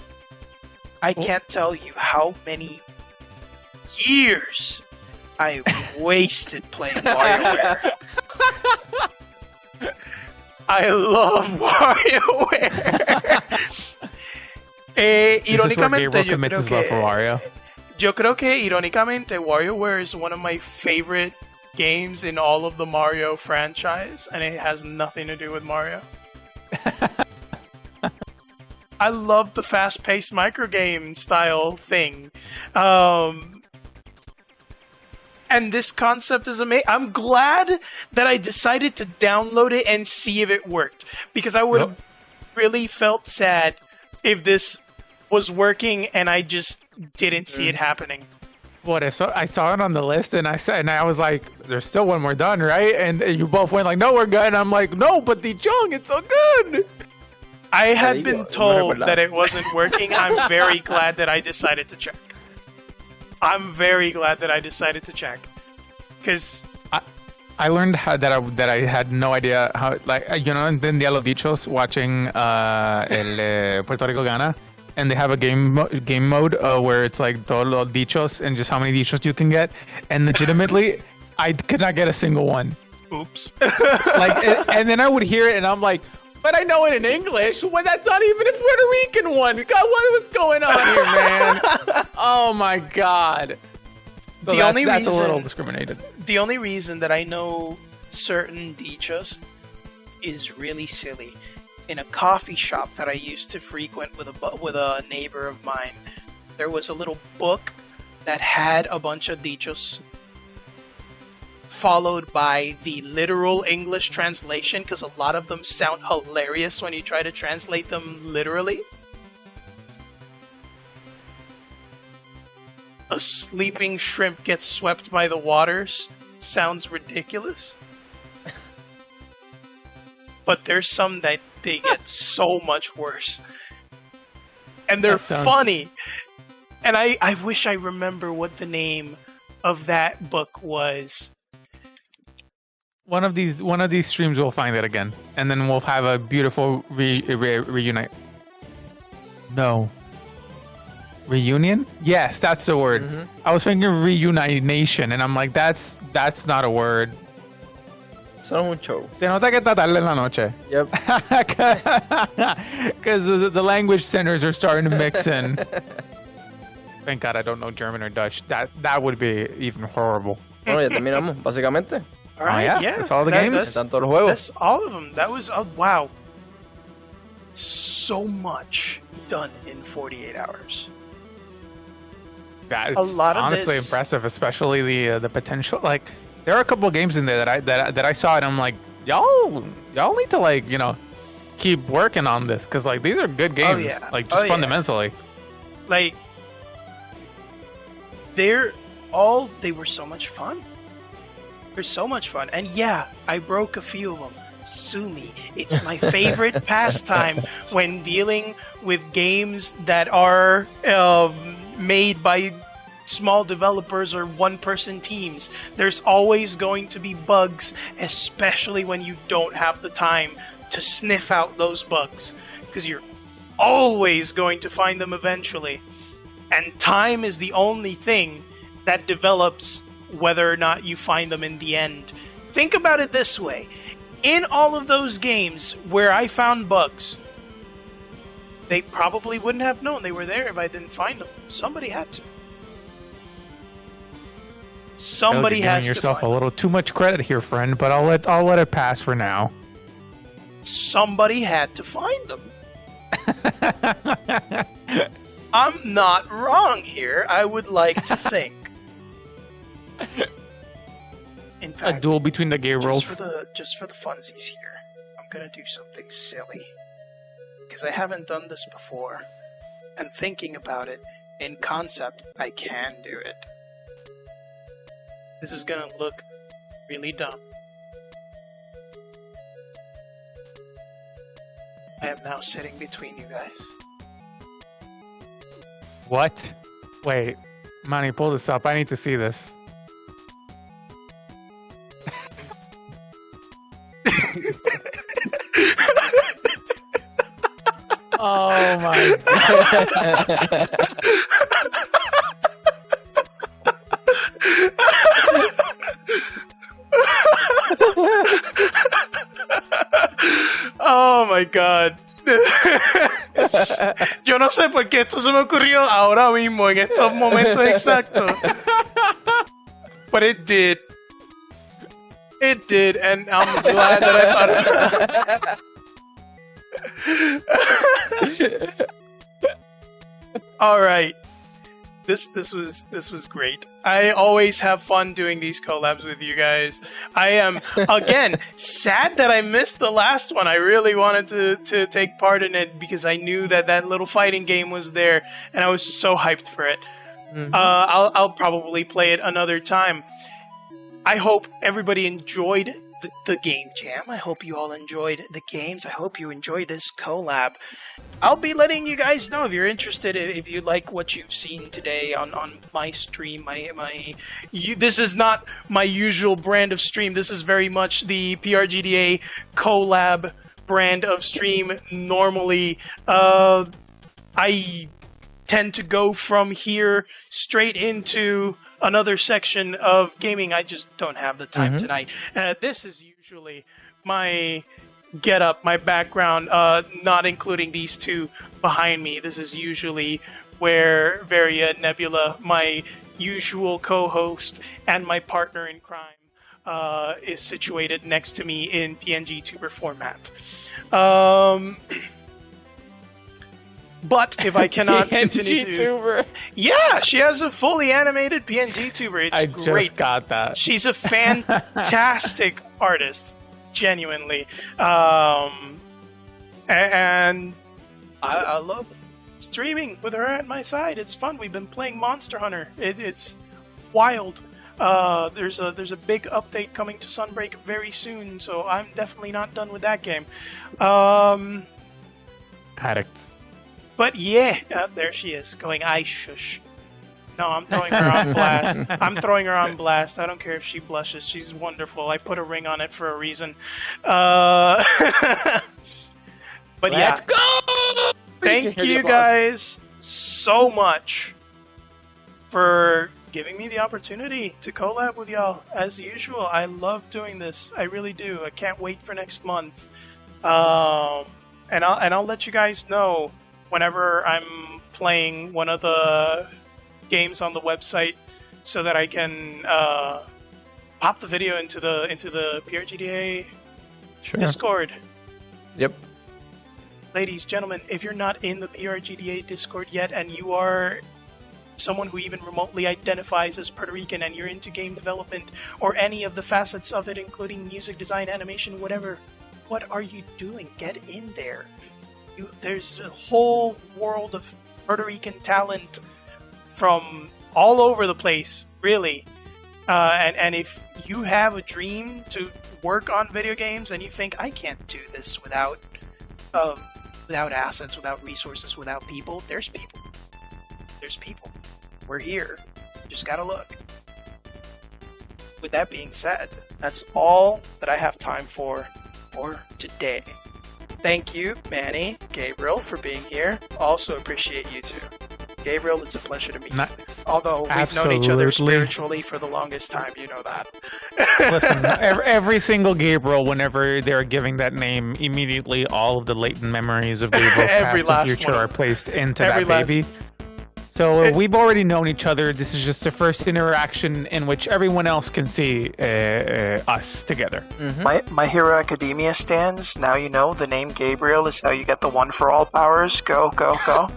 I can't tell you how many years I wasted playing WarioWare. I love WarioWare. Irónicamente, yo creo que irónicamente WarioWare is one of my favorite games in all of the Mario franchise, and it has nothing to do with Mario. I love the fast-paced microgame style thing. And this concept is amazing. I'm glad that I decided to download it and see if it worked, because I would have really felt sad if this was working and I just didn't see it happening. I saw it on the list and I was like, there's still one more done, right? And you both went like, no, we're good. And I'm like, no, but TraDICHon, it's so good. I had been told that it wasn't working. I'm very glad that I decided to check. Because I learned that I had no idea how, like, you know, and then Los Dichos watching el Puerto Rico Gana, and they have a game mode where it's like todos los dichos and just how many dichos you can get, and legitimately, I could not get a single one. Oops. And then I would hear it, and I'm like, but I know it in English. Well, that's not even a Puerto Rican one. God, what's going on here, man? Oh my God. So that's a little discriminated. The only reason that I know certain dichos is really silly. In a coffee shop that I used to frequent with a neighbor of mine, there was a little book that had a bunch of dichos, followed by the literal English translation, because a lot of them sound hilarious when you try to translate them literally. A sleeping shrimp gets swept by the waters sounds ridiculous. But there's some that they get so much worse. And they're funny. And I wish I remember what the name of that book was. One of these streams we'll find it again. And then we'll have a beautiful reunite. No. Reunion? Yes, that's the word. Mm-hmm. I was thinking reunitation, and I'm like, that's not a word. Solo un show. Se nota que está tarde en la noche. Yep. Because the language centers are starting to mix in. Thank God I don't know German or Dutch. That would be even horrible. Bueno, ya terminamos, básicamente. All right, yeah. That's all the games. That's all of them. That was, wow. So much done in 48 hours. Yeah, it's honestly impressive, especially the potential. Like, there are a couple of games in there that I saw, and I'm like, y'all need to, like, you know, keep working on this, because, like, these are good games. Oh, yeah. Like, just fundamentally. Like, they were so much fun. They're so much fun. And yeah, I broke a few of them. Sue me. It's my favorite pastime when dealing with games that are made by small developers or one-person teams. There's always going to be bugs, especially when you don't have the time to sniff out those bugs, because you're always going to find them eventually. And time is the only thing that develops whether or not you find them in the end. Think about it this way. In all of those games where I found bugs, They probably wouldn't have known they were there if I didn't find them. Somebody had to. Somebody has to. You're giving yourself a little too much credit here, friend. But I'll let it pass for now. Somebody had to find them. I'm not wrong here. I would like to think. In fact, a duel between the Gabriels. Just for the funsies here, I'm gonna do something silly because I haven't done this before, and thinking about it in concept, I can do it. This is gonna look really dumb. I am now sitting between you guys. What? Wait, Manny, pull this up. I need to see this. Oh my god. Oh my god. Yo no sé por qué esto se me ocurrió ahora mismo en estos momentos exactos. But it did. It did, and I'm glad that I thought of it. All right. This was great. I always have fun doing these collabs with you guys. I am, again, sad that I missed the last one. I really wanted to take part in it because I knew that little fighting game was there, and I was so hyped for it. Mm-hmm. I'll probably play it another time. I hope everybody enjoyed the game jam. I hope you all enjoyed the games. I hope you enjoyed this collab. I'll be letting you guys know if you're interested, if you like what you've seen today on my stream. This is not my usual brand of stream. This is very much the PRGDA collab brand of stream. Normally, I tend to go from here straight into another section of gaming. I just don't have the time tonight. This is usually my getup, my background, not including these two behind me. This is usually where Varia Nebula, my usual co-host and my partner in crime, is situated next to me in PNG tuber format. But if I cannot continue to... tuber. Yeah, she has a fully animated PNG tuber. It's great. I just got that. She's a fantastic artist, genuinely. And I love streaming with her at my side. It's fun. We've been playing Monster Hunter. It's wild. There's a big update coming to Sunbreak very soon, so I'm definitely not done with that game. Addicts. But yeah, there she is, going, I shush. No, I'm throwing her on blast. I'm throwing her on blast. I don't care if she blushes. She's wonderful. I put a ring on it for a reason. But Let's go! Thank you guys so much for giving me the opportunity to collab with y'all. As usual, I love doing this. I really do. I can't wait for next month. And I'll let you guys know whenever I'm playing one of the games on the website, so that I can pop the video into the PRGDA Discord. Yep. Ladies, gentlemen, if you're not in the PRGDA Discord yet, and you are someone who even remotely identifies as Puerto Rican, and you're into game development or any of the facets of it, including music, design, animation, whatever, what are you doing? Get in there. There's a whole world of Puerto Rican talent from all over the place, really. And if you have a dream to work on video games and you think, I can't do this without assets, without resources, without people, there's people. There's people. We're here. Just gotta look. With that being said, that's all that I have time for today. Thank you, Manny, Gabriel, for being here. Also appreciate you two. Gabriel, it's a pleasure to meet you. Although we've known each other spiritually for the longest time, you know that. Listen, every single Gabriel, whenever they're giving that name, immediately all of the latent memories of Gabriel's past and future are placed into that baby. So we've already known each other. This is just the first interaction in which everyone else can see us together. Mm-hmm. My Hero Academia stands. Now you know the name Gabriel is how you get the one for all powers. Go, go, go.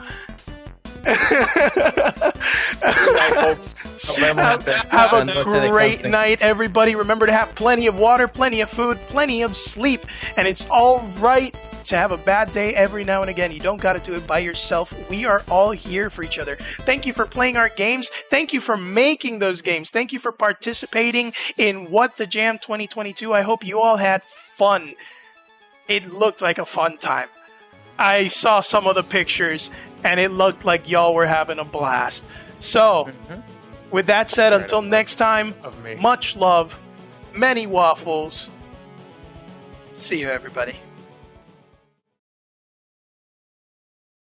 Have a great night, everybody. Remember to have plenty of water, plenty of food, plenty of sleep. And it's all right to have a bad day every now and again. You don't got to do it by yourself. We are all here for each other. Thank you for playing our games. Thank you for making those games. Thank you for participating in What the Jam 2022. I hope you all had fun. It looked like a fun time. I saw some of the pictures and it looked like y'all were having a blast. So, with that said, until next time, much love, many waffles. See you, everybody.